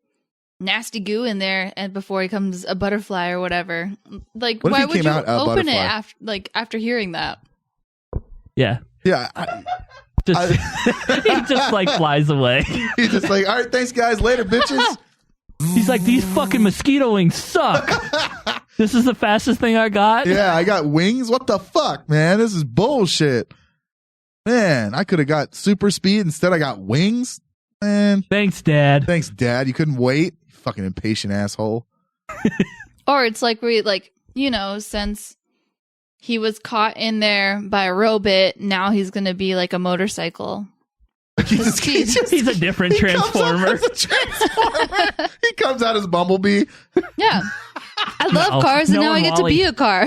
[SPEAKER 8] nasty goo in there, and before he comes a butterfly or whatever. Like,
[SPEAKER 6] what
[SPEAKER 8] why would you open
[SPEAKER 6] butterfly?
[SPEAKER 8] it after hearing that?
[SPEAKER 7] Yeah.
[SPEAKER 6] Yeah.
[SPEAKER 7] He just like flies away.
[SPEAKER 6] He's just like, all right, thanks guys, later, bitches.
[SPEAKER 7] He's like, these fucking mosquito wings suck. This is the fastest thing I got.
[SPEAKER 6] Yeah, I got wings. What the fuck, man? This is bullshit. Man, I could have got super speed. Instead, I got wings. Man,
[SPEAKER 7] thanks, Dad.
[SPEAKER 6] You couldn't wait. You fucking impatient asshole.
[SPEAKER 8] Or it's like since he was caught in there by a robot, now he's going to be like a motorcycle.
[SPEAKER 7] He's a different Transformer.
[SPEAKER 6] He comes out as Bumblebee.
[SPEAKER 8] Yeah. I love cars, and now I get to be a car.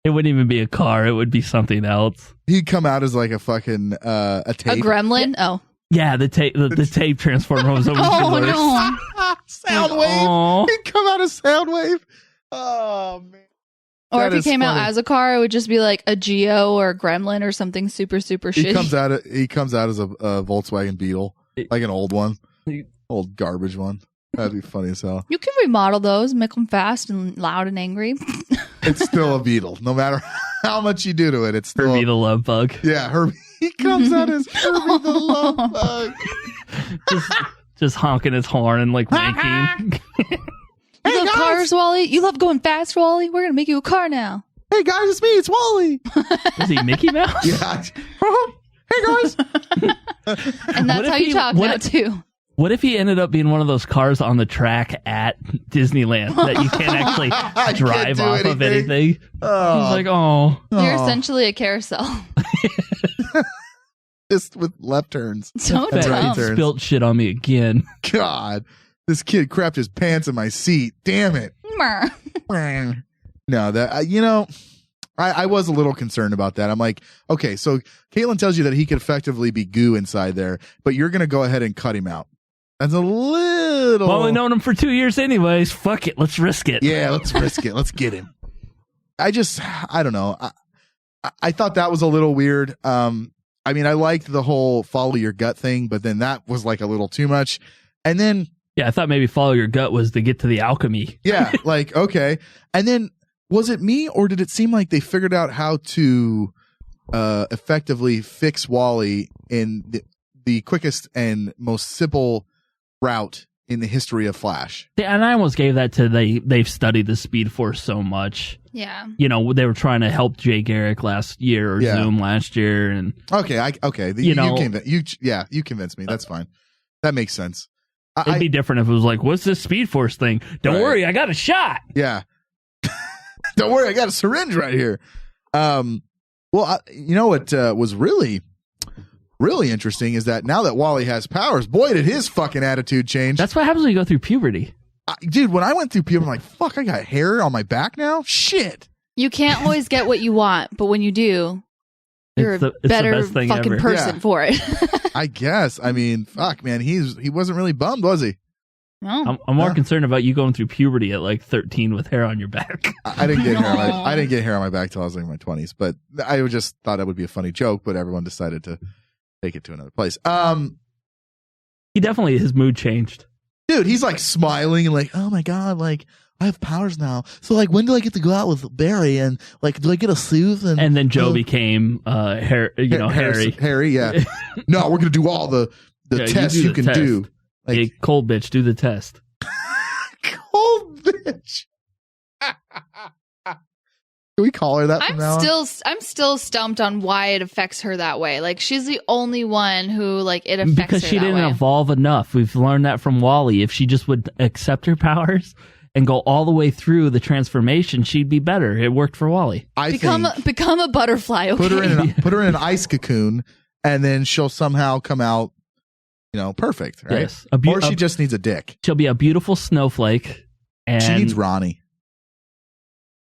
[SPEAKER 7] It wouldn't even be a car. It would be something else.
[SPEAKER 6] He'd come out as like a fucking a tape.
[SPEAKER 8] A gremlin? Oh.
[SPEAKER 7] Yeah, the tape Transformer was always
[SPEAKER 8] the worst.
[SPEAKER 6] No. Soundwave. He'd come out as Soundwave. Oh, man.
[SPEAKER 8] Or if he came out as a car, it would just be like a Geo or a Gremlin or something super shitty.
[SPEAKER 6] He comes out as a Volkswagen Beetle, like an old one, old garbage one. That'd be funny as hell.
[SPEAKER 8] You can remodel those, make them fast and loud and angry.
[SPEAKER 6] It's still a Beetle, no matter how much you do to it. It's still
[SPEAKER 7] Herbie the Love Bug.
[SPEAKER 6] Yeah, Herbie. He comes out as Herbie the Love Bug.
[SPEAKER 7] just honking his horn and like winking.
[SPEAKER 8] You love cars, Wally? You love going fast, Wally? We're going to make you a car now.
[SPEAKER 6] Hey, guys, it's me. It's Wally.
[SPEAKER 7] Is he Mickey Mouse?
[SPEAKER 6] Yeah. Hey, guys.
[SPEAKER 8] And that's how you talk now, too.
[SPEAKER 7] What if he ended up being one of those cars on the track at Disneyland that you can't actually drive off of anything?
[SPEAKER 6] Oh.
[SPEAKER 7] He's like, oh.
[SPEAKER 8] You're essentially a carousel.
[SPEAKER 6] Just with left turns.
[SPEAKER 8] So
[SPEAKER 6] and
[SPEAKER 8] dumb.
[SPEAKER 6] turns.
[SPEAKER 7] Spilt shit on me again.
[SPEAKER 6] God, this kid crapped his pants in my seat. Damn it. No, that I was a little concerned about that. I'm like, okay, so Caitlin tells you that he could effectively be goo inside there, but you're gonna go ahead and cut him out. That's a little.
[SPEAKER 7] Well, we've known him for 2 years anyways. Fuck it, let's risk it.
[SPEAKER 6] Yeah, let's risk it. Let's get him. I don't know. I thought that was a little weird. I mean, I liked the whole follow your gut thing, but then that was like a little too much. And then,
[SPEAKER 7] yeah, I thought maybe follow your gut was to get to the alchemy.
[SPEAKER 6] Yeah, like, okay. And then, was it me, or did it seem like they figured out how to effectively fix Wally in the quickest and most simple route in the history of Flash?
[SPEAKER 7] Yeah, and I almost gave that to they've studied the Speed Force so much.
[SPEAKER 8] Yeah.
[SPEAKER 7] You know, they were trying to help Jay Garrick last year or Zoom last year, and
[SPEAKER 6] you convinced me. That's fine. That makes sense.
[SPEAKER 7] It'd be different if it was like, what's this Speed Force thing? Don't worry, I got a shot.
[SPEAKER 6] Yeah. Don't worry, I got a syringe right here. You know what was really interesting is that now that Wally has powers, boy, did his fucking attitude change.
[SPEAKER 7] That's what happens when you go through puberty.
[SPEAKER 6] Dude, when I went through puberty, I'm like, fuck, I got hair on my back now? Shit.
[SPEAKER 8] You can't always get what you want, but when you do, you're a better fucking person for it.
[SPEAKER 6] I guess. I mean, fuck, man, he wasn't really bummed, was he?
[SPEAKER 8] No.
[SPEAKER 7] I'm more concerned about you going through puberty at like 13 with hair on your back.
[SPEAKER 6] I didn't get hair. I didn't get hair on my back till I was in my 20s, but I just thought it would be a funny joke. But everyone decided to take it to another place.
[SPEAKER 7] He definitely, his mood changed.
[SPEAKER 6] Dude, he's like smiling and like, oh my god, like I have powers now. So like, when do I get to go out with Barry and like, do I get a suit?
[SPEAKER 7] And then Joe became Harry.
[SPEAKER 6] Harry, yeah. No, we're gonna do all the tests you can do.
[SPEAKER 7] Like, hey, cold bitch, do the test.
[SPEAKER 6] Cold bitch. Can we call her that from now on?
[SPEAKER 8] I'm still stumped on why it affects her that way. Like, she's the only one who, like, it affects her
[SPEAKER 7] because she
[SPEAKER 8] that
[SPEAKER 7] didn't
[SPEAKER 8] way.
[SPEAKER 7] evolve enough. We've learned that from Wally. If she just would accept her powers and go all the way through the transformation, she'd be better. It worked for Wally.
[SPEAKER 8] Become a butterfly. Okay?
[SPEAKER 6] Put her in an ice cocoon, and then she'll somehow come out, perfect, right?
[SPEAKER 7] Yes.
[SPEAKER 6] Or she just needs a dick.
[SPEAKER 7] She'll be a beautiful snowflake. And
[SPEAKER 6] she needs Ronnie.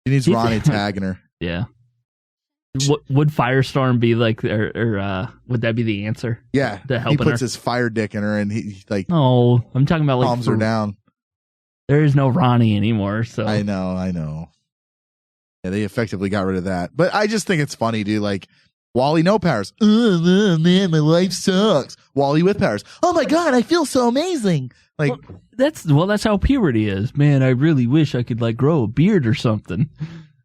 [SPEAKER 6] She needs Ronnie tagging her.
[SPEAKER 7] Yeah. Would Firestorm be like, or would that be the answer?
[SPEAKER 6] Yeah.
[SPEAKER 7] To help
[SPEAKER 6] he puts
[SPEAKER 7] her?
[SPEAKER 6] his fire dick in her, and he like.
[SPEAKER 7] Oh, I'm talking about like
[SPEAKER 6] calms her down.
[SPEAKER 7] There is no Ronnie anymore, so
[SPEAKER 6] I know. Yeah, they effectively got rid of that, but I just think it's funny, dude. Like Wally, no powers. Oh man, my life sucks. Wally with powers. Oh my god, I feel so amazing. Like
[SPEAKER 7] that's how puberty is, man. I really wish I could like grow a beard or something.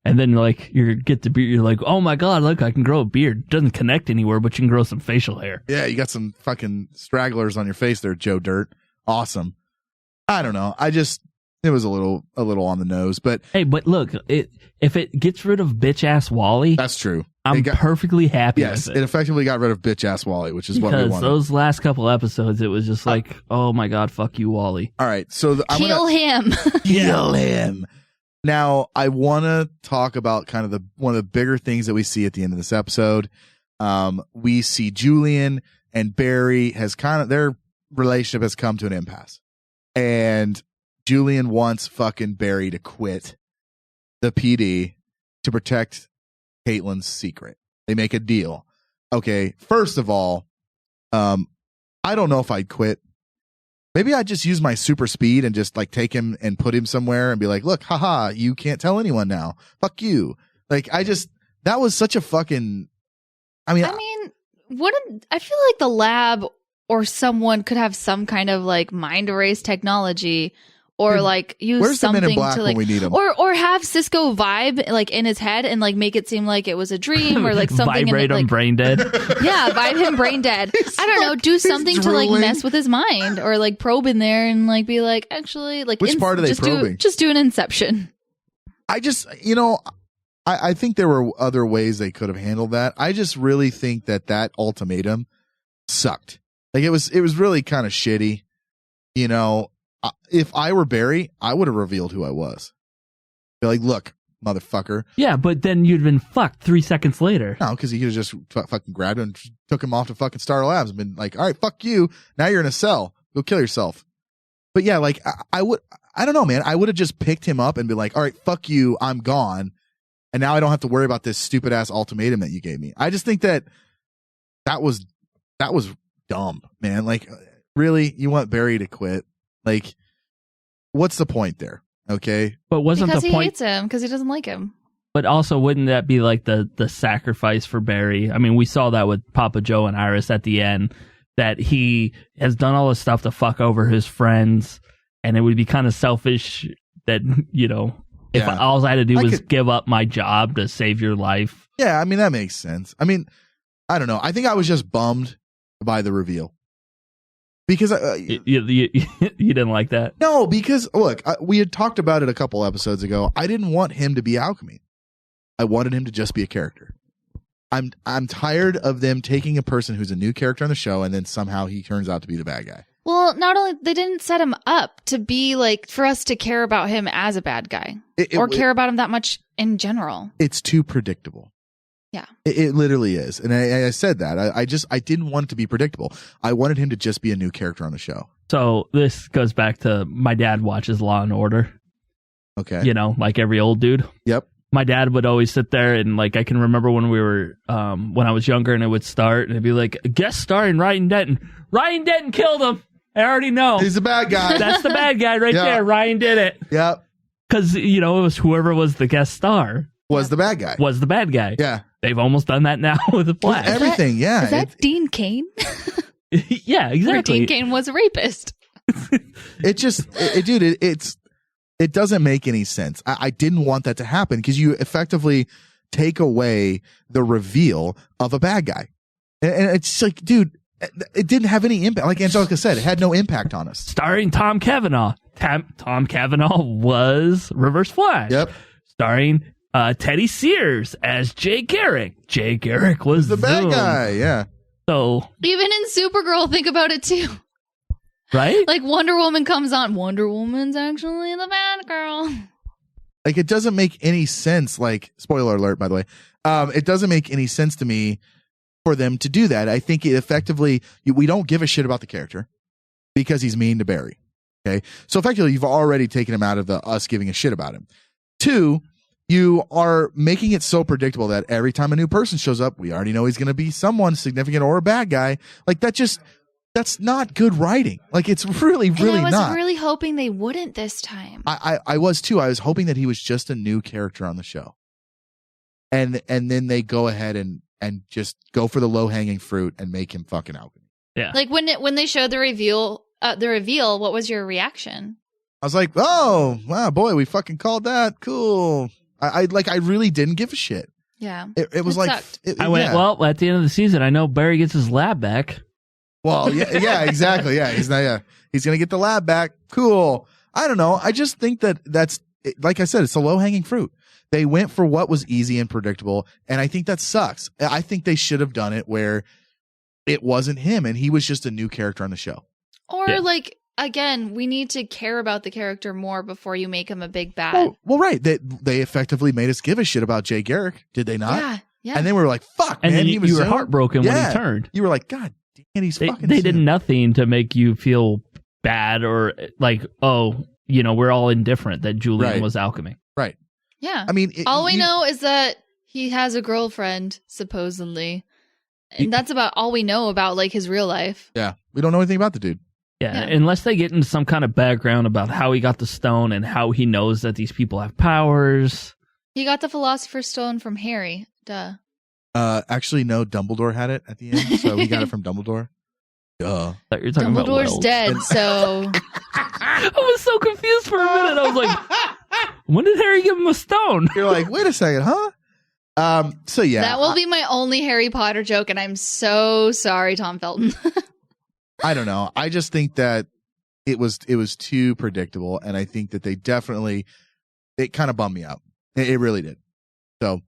[SPEAKER 7] And then like you get the beard, you're like, oh my god, look, I can grow a beard. Doesn't connect anywhere, but you can grow some facial hair.
[SPEAKER 6] Yeah, you got some fucking stragglers on your face there, Joe Dirt. Awesome. I don't know. It was a little on the nose, but
[SPEAKER 7] hey, but look, if it gets rid of bitch ass Wally,
[SPEAKER 6] that's true.
[SPEAKER 7] I'm perfectly happy.
[SPEAKER 6] Yes,
[SPEAKER 7] with it.
[SPEAKER 6] It effectively got rid of bitch ass Wally, which is what we wanted.
[SPEAKER 7] Because those last couple episodes, it was just like, oh my god, fuck you, Wally.
[SPEAKER 6] All right, so
[SPEAKER 8] kill him.
[SPEAKER 6] Kill him. Now, I want to talk about kind of one of the bigger things that we see at the end of this episode. We see Julian and Barry their relationship has come to an impasse, and Julian wants fucking Barry to quit the PD to protect Caitlin's secret. They make a deal. Okay, first of all, I don't know if I'd quit. Maybe I'd just use my super speed and just like take him and put him somewhere and be like, look, haha, you can't tell anyone now. Fuck you. Like, that was such a fucking, I mean,
[SPEAKER 8] I feel like the lab or someone could have some kind of like mind erase technology. Or like use something
[SPEAKER 6] in Black
[SPEAKER 8] to like,
[SPEAKER 6] when we need him?
[SPEAKER 8] or have Cisco vibe like in his head and like make it seem like it was a dream or like something.
[SPEAKER 7] Vibrate him brain dead.
[SPEAKER 8] Yeah, vibe him brain dead. I don't know. Do something to like mess with his mind or like probe in there and like be like actually like
[SPEAKER 6] which part are they probing?
[SPEAKER 8] Just do an Inception.
[SPEAKER 6] I just I think there were other ways they could have handled that. I just really think that ultimatum sucked. Like it was really kind of shitty. If I were Barry, I would have revealed who I was. Be like, look, motherfucker.
[SPEAKER 7] Yeah, but then you'd been fucked 3 seconds later.
[SPEAKER 6] No, because he could have just fucking grabbed him and took him off to fucking Star Labs and been like, all right, fuck you. Now you're in a cell. Go kill yourself. But yeah, like, I don't know, man. I would have just picked him up and been like, all right, fuck you. I'm gone. And now I don't have to worry about this stupid ass ultimatum that you gave me. I just think that was dumb, man. Like, really? You want Barry to quit? Like, what's the point there? Okay.
[SPEAKER 7] But wasn't
[SPEAKER 8] because
[SPEAKER 7] the
[SPEAKER 8] he
[SPEAKER 7] point?
[SPEAKER 8] hates him because he doesn't like him.
[SPEAKER 7] But also, wouldn't that be like the sacrifice for Barry? I mean, we saw that with Papa Joe and Iris at the end, that he has done all this stuff to fuck over his friends, and it would be kind of selfish that, you know, if all I had to do was give up my job to save your life.
[SPEAKER 6] Yeah, I mean, that makes sense. I mean, I don't know. I think I was just bummed by the reveal. Because
[SPEAKER 7] you didn't like that?
[SPEAKER 6] No, because look, we had talked about it a couple episodes ago. I didn't want him to be Alchemy. I wanted him to just be a character. I'm tired of them taking a person who's a new character on the show and then somehow he turns out to be the bad guy.
[SPEAKER 8] Well, not only they didn't set him up to be like for us to care about him as a bad guy or care about him that much in general.
[SPEAKER 6] It's too predictable.
[SPEAKER 8] Yeah,
[SPEAKER 6] it literally is, and I said that I didn't want it to be predictable. I wanted him to just be a new character on the show.
[SPEAKER 7] So this goes back to my dad watches Law and Order.
[SPEAKER 6] Okay,
[SPEAKER 7] you know, like every old dude.
[SPEAKER 6] Yep.
[SPEAKER 7] My dad would always sit there and like I can remember when we were when I was younger and it would start and it'd be like guest starring Ryan Denton. Ryan Denton killed him. I already know.
[SPEAKER 6] He's the bad guy.
[SPEAKER 7] That's the bad guy right there. Ryan did it.
[SPEAKER 6] Yep.
[SPEAKER 7] Because, you know, it was whoever was the guest star.
[SPEAKER 6] Was the bad guy.
[SPEAKER 7] Was the bad guy.
[SPEAKER 6] Yeah.
[SPEAKER 7] They've almost done that now with the Flash.
[SPEAKER 6] With everything, yeah.
[SPEAKER 8] Is that Dean Cain?
[SPEAKER 7] Yeah, exactly.
[SPEAKER 8] Where Dean Cain was a rapist.
[SPEAKER 6] It doesn't make any sense. I didn't want that to happen because you effectively take away the reveal of a bad guy. And it's like, dude, it didn't have any impact. Like Angelica said, it had no impact on us.
[SPEAKER 7] Starring Tom Cavanaugh. Tom Cavanaugh was Reverse Flash.
[SPEAKER 6] Yep.
[SPEAKER 7] Starring Teddy Sears as Jay Garrick. Jay Garrick was
[SPEAKER 6] the bad
[SPEAKER 7] Zoom.
[SPEAKER 6] guy, yeah.
[SPEAKER 7] So
[SPEAKER 8] even in Supergirl, think about it too.
[SPEAKER 7] Right?
[SPEAKER 8] Like Wonder Woman comes on. Wonder Woman's actually the bad girl.
[SPEAKER 6] Like it doesn't make any sense. Like, spoiler alert, by the way. It doesn't make any sense to me for them to do that. I think it effectively, we don't give a shit about the character because he's mean to Barry. Okay. So effectively, you've already taken him out of us giving a shit about him. 2, you are making it so predictable that every time a new person shows up, we already know he's going to be someone significant or a bad guy. Like that's not good writing. Like it's really, really not.
[SPEAKER 8] I was really hoping they wouldn't this time.
[SPEAKER 6] I was too. I was hoping that he was just a new character on the show. And then they go ahead and just go for the low hanging fruit and make him fucking Alchemy.
[SPEAKER 7] Yeah.
[SPEAKER 8] Like when they showed the reveal, what was your reaction?
[SPEAKER 6] I was like, oh, wow, boy, we fucking called that. Cool. I really didn't give a shit.
[SPEAKER 8] Yeah.
[SPEAKER 6] It was like,
[SPEAKER 7] I went, well, at the end of the season, I know Barry gets his lab back.
[SPEAKER 6] Well, yeah, exactly. Yeah. He's going to get the lab back. Cool. I don't know. I just think that's, like I said, it's a low hanging fruit. They went for what was easy and predictable. And I think that sucks. I think they should have done it where it wasn't him and he was just a new character on the show.
[SPEAKER 8] Or like, again, we need to care about the character more before you make him a big bad.
[SPEAKER 6] Well, right. They effectively made us give a shit about Jay Garrick. Did they not?
[SPEAKER 8] Yeah. Yeah.
[SPEAKER 6] And then we were like, fuck,
[SPEAKER 7] and
[SPEAKER 6] man.
[SPEAKER 7] then you were heartbroken when he turned.
[SPEAKER 6] You were like, God damn, he's fucking
[SPEAKER 7] They did nothing to make you feel bad or like, oh, you know, we're all indifferent that Julian was Alchemy.
[SPEAKER 6] Right.
[SPEAKER 8] Yeah.
[SPEAKER 6] I mean,
[SPEAKER 8] all we know is that he has a girlfriend, supposedly. And that's about all we know about like his real life.
[SPEAKER 6] Yeah. We don't know anything about the dude.
[SPEAKER 7] Yeah, unless they get into some kind of background about how he got the stone and how he knows that these people have powers.
[SPEAKER 8] He got the Philosopher's Stone from Harry. Duh.
[SPEAKER 6] Actually, no, Dumbledore had it at the end, so he got it from Dumbledore. Duh.
[SPEAKER 7] You're talking
[SPEAKER 8] Dumbledore's
[SPEAKER 7] about
[SPEAKER 8] dead, so...
[SPEAKER 7] I was so confused for a minute. I was like, when did Harry give him a stone?
[SPEAKER 6] You're like, wait a second, huh? So yeah.
[SPEAKER 8] That will be my only Harry Potter joke, and I'm so sorry, Tom Felton.
[SPEAKER 6] I don't know. I just think that it was too predictable, and I think that it kind of bummed me out. It really did. So,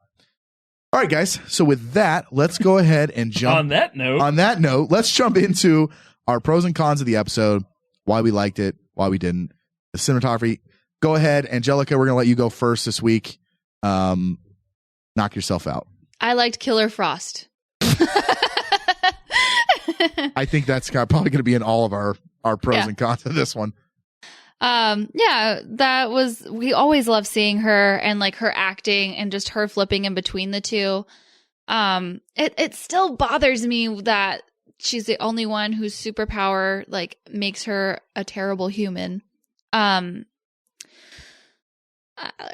[SPEAKER 6] all right, guys. So with that, let's go ahead and jump.
[SPEAKER 7] On that note,
[SPEAKER 6] let's jump into our pros and cons of the episode, why we liked it, why we didn't, the cinematography. Go ahead, Angelica. We're gonna let you go first this week. knock yourself out.
[SPEAKER 8] I liked Killer Frost.
[SPEAKER 6] I think that's probably going to be in all of our pros and cons of this one.
[SPEAKER 8] We always love seeing her and like her acting and just her flipping in between the two. It still bothers me that she's the only one whose superpower like makes her a terrible human.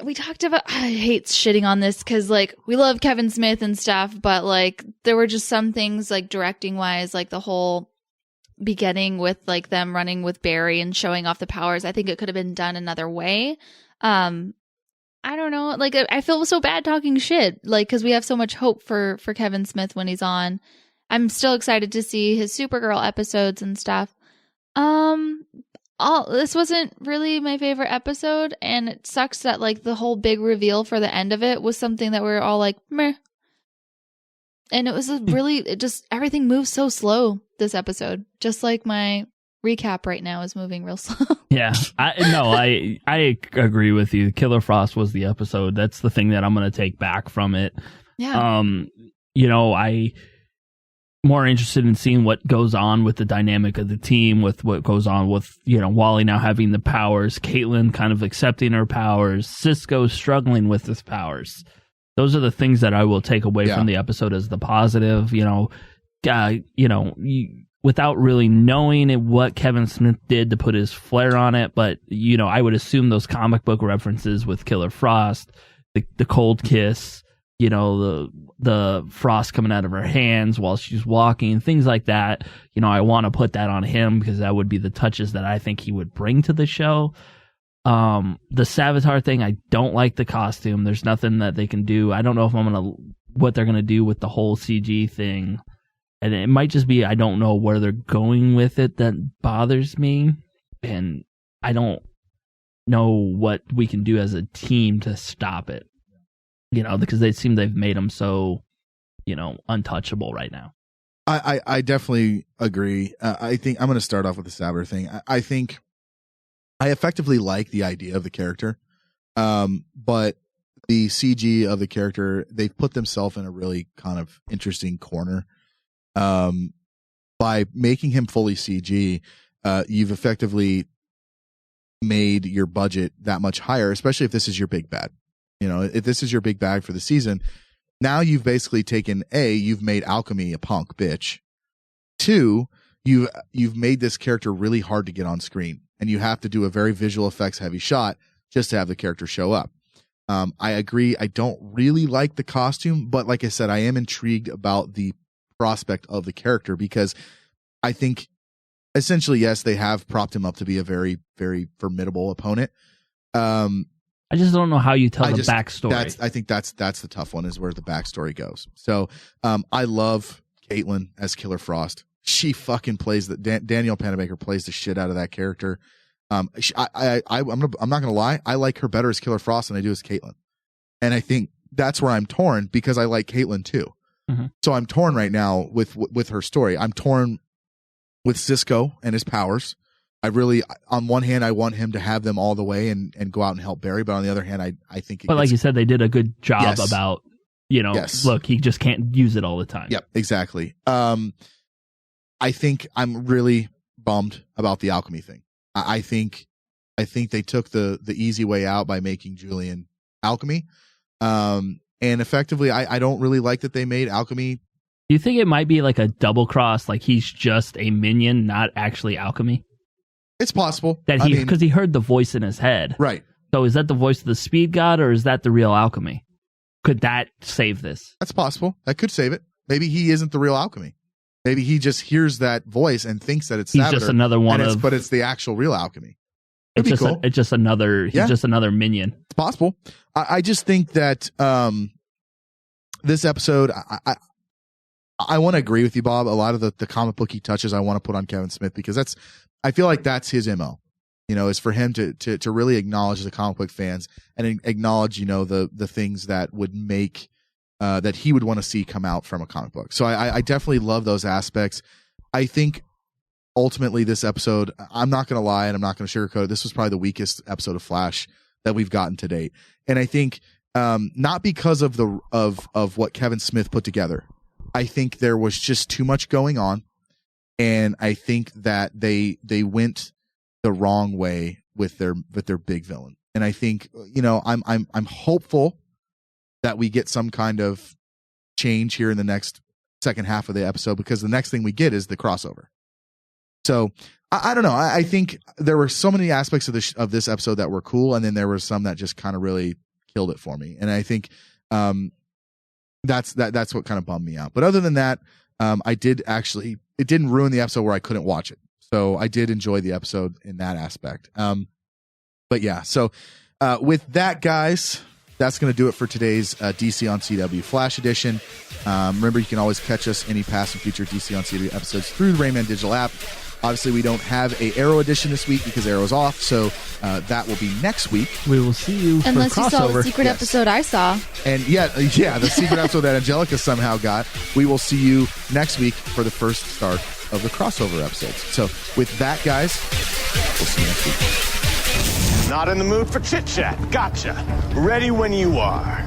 [SPEAKER 8] We talked about, I hate shitting on this because like we love Kevin Smith and stuff, but like there were just some things like directing wise, like the whole beginning with like them running with Barry and showing off the powers. I think it could have been done another way. I don't know. Like I feel so bad talking shit, like because we have so much hope for Kevin Smith when he's on. I'm still excited to see his Supergirl episodes and stuff. This wasn't really my favorite episode, and it sucks that like the whole big reveal for the end of it was something that we were all like, meh. And it was everything moves so slow this episode, just like my recap right now is moving real slow.
[SPEAKER 7] Yeah, I agree with you. Killer Frost was the episode. That's the thing that I'm going to take back from it.
[SPEAKER 8] Yeah.
[SPEAKER 7] I more interested in seeing what goes on with the dynamic of the team, with what goes on with, Wally now having the powers, Caitlin kind of accepting her powers, Cisco struggling with his powers. Those are the things that I will take away from the episode as the positive, without really knowing what Kevin Smith did to put his flair on it. But, I would assume those comic book references with Killer Frost, the cold kiss, the frost coming out of her hands while she's walking, things like that. I want to put that on him because that would be the touches that I think he would bring to the show. The Savitar thing, I don't like the costume. There's nothing that they can do. I don't know what they're going to do with the whole CG thing. And it might just be, I don't know where they're going with it that bothers me. And I don't know what we can do as a team to stop it. Because they seem they've made him so, untouchable right now.
[SPEAKER 6] I definitely agree. I think I'm going to start off with the Savitar thing. I think I effectively like the idea of the character, but the CG of the character, they've put themselves in a really kind of interesting corner. By making him fully CG, you've effectively made your budget that much higher, especially if this is your big bad. If this is your big bag for the season, now you've basically taken you've made Alchemy a punk bitch. 2, you've made this character really hard to get on screen, and you have to do a very visual effects heavy shot just to have the character show up. I agree. I don't really like the costume, but like I said, I am intrigued about the prospect of the character because I think essentially, yes, they have propped him up to be a very, very formidable opponent.
[SPEAKER 7] I just don't know how you tell the backstory.
[SPEAKER 6] I think that's the tough one, is where the backstory goes. So I love Caitlin as Killer Frost. She fucking plays Danielle Panabaker plays the shit out of that character. I'm not gonna lie, I like her better as Killer Frost than I do as Caitlin, and I think that's where I'm torn because I like Caitlin too. Mm-hmm. So I'm torn right now with her story. I'm torn with Cisco and his powers. I really, on one hand, I want him to have them all the way and go out and help Barry. But on the other hand, I think
[SPEAKER 7] But like you said, they did a good job about, look, he just can't use it all the time.
[SPEAKER 6] Yep, exactly. I think I'm really bummed about the alchemy thing. I think they took the easy way out by making Julian alchemy. And effectively, I don't really like that they made alchemy.
[SPEAKER 7] Do you think it might be like a double cross, like he's just a minion, not actually alchemy?
[SPEAKER 6] It's possible
[SPEAKER 7] that because he heard the voice in his head,
[SPEAKER 6] right?
[SPEAKER 7] So is that the voice of the Speed God, or is that the real alchemy? Could that save this?
[SPEAKER 6] That's possible. That could save it. Maybe he isn't the real alchemy. Maybe he just hears that voice and thinks that it's
[SPEAKER 7] he's
[SPEAKER 6] Savitar,
[SPEAKER 7] just another one
[SPEAKER 6] but it's the actual real alchemy.
[SPEAKER 7] It's just cool. It's just another. He's just another minion.
[SPEAKER 6] It's possible. I just think that this episode, I want to agree with you, Bob. A lot of the comic booky touches I want to put on Kevin Smith because I feel like that's his MO, is for him to really acknowledge the comic book fans and acknowledge, the things that would make, that he would want to see come out from a comic book. So I definitely love those aspects. I think ultimately this episode, I'm not going to lie and I'm not going to sugarcoat it. This was probably the weakest episode of Flash that we've gotten to date. And I think not because of what Kevin Smith put together. I think there was just too much going on, and I think that they went the wrong way with their big villain. And I think, I'm hopeful that we get some kind of change here in the next second half of the episode, because the next thing we get is the crossover. So I don't know. I think there were so many aspects of this episode that were cool, and then there were some that just kind of really killed it for me. And I think that's what kind of bummed me out. But other than that, it didn't ruin the episode where I couldn't watch it. So I did enjoy the episode in that aspect. But yeah, so with that, guys, that's going to do it for today's DC on CW Flash Edition. Remember, you can always catch us any past and future DC on CW episodes through the Rayman Digital app. Obviously, we don't have a Arrow edition this week because Arrow's off, so that will be next week.
[SPEAKER 7] We will see you
[SPEAKER 8] unless
[SPEAKER 7] for
[SPEAKER 8] you saw the
[SPEAKER 7] crossover.
[SPEAKER 8] secret episode I saw.
[SPEAKER 6] And yeah, the secret episode that Angelica somehow got. We will see you next week for the first start of the crossover episodes. So with that, guys, we'll see you next week.
[SPEAKER 15] Not in the mood for chit-chat. Gotcha. Ready when you are.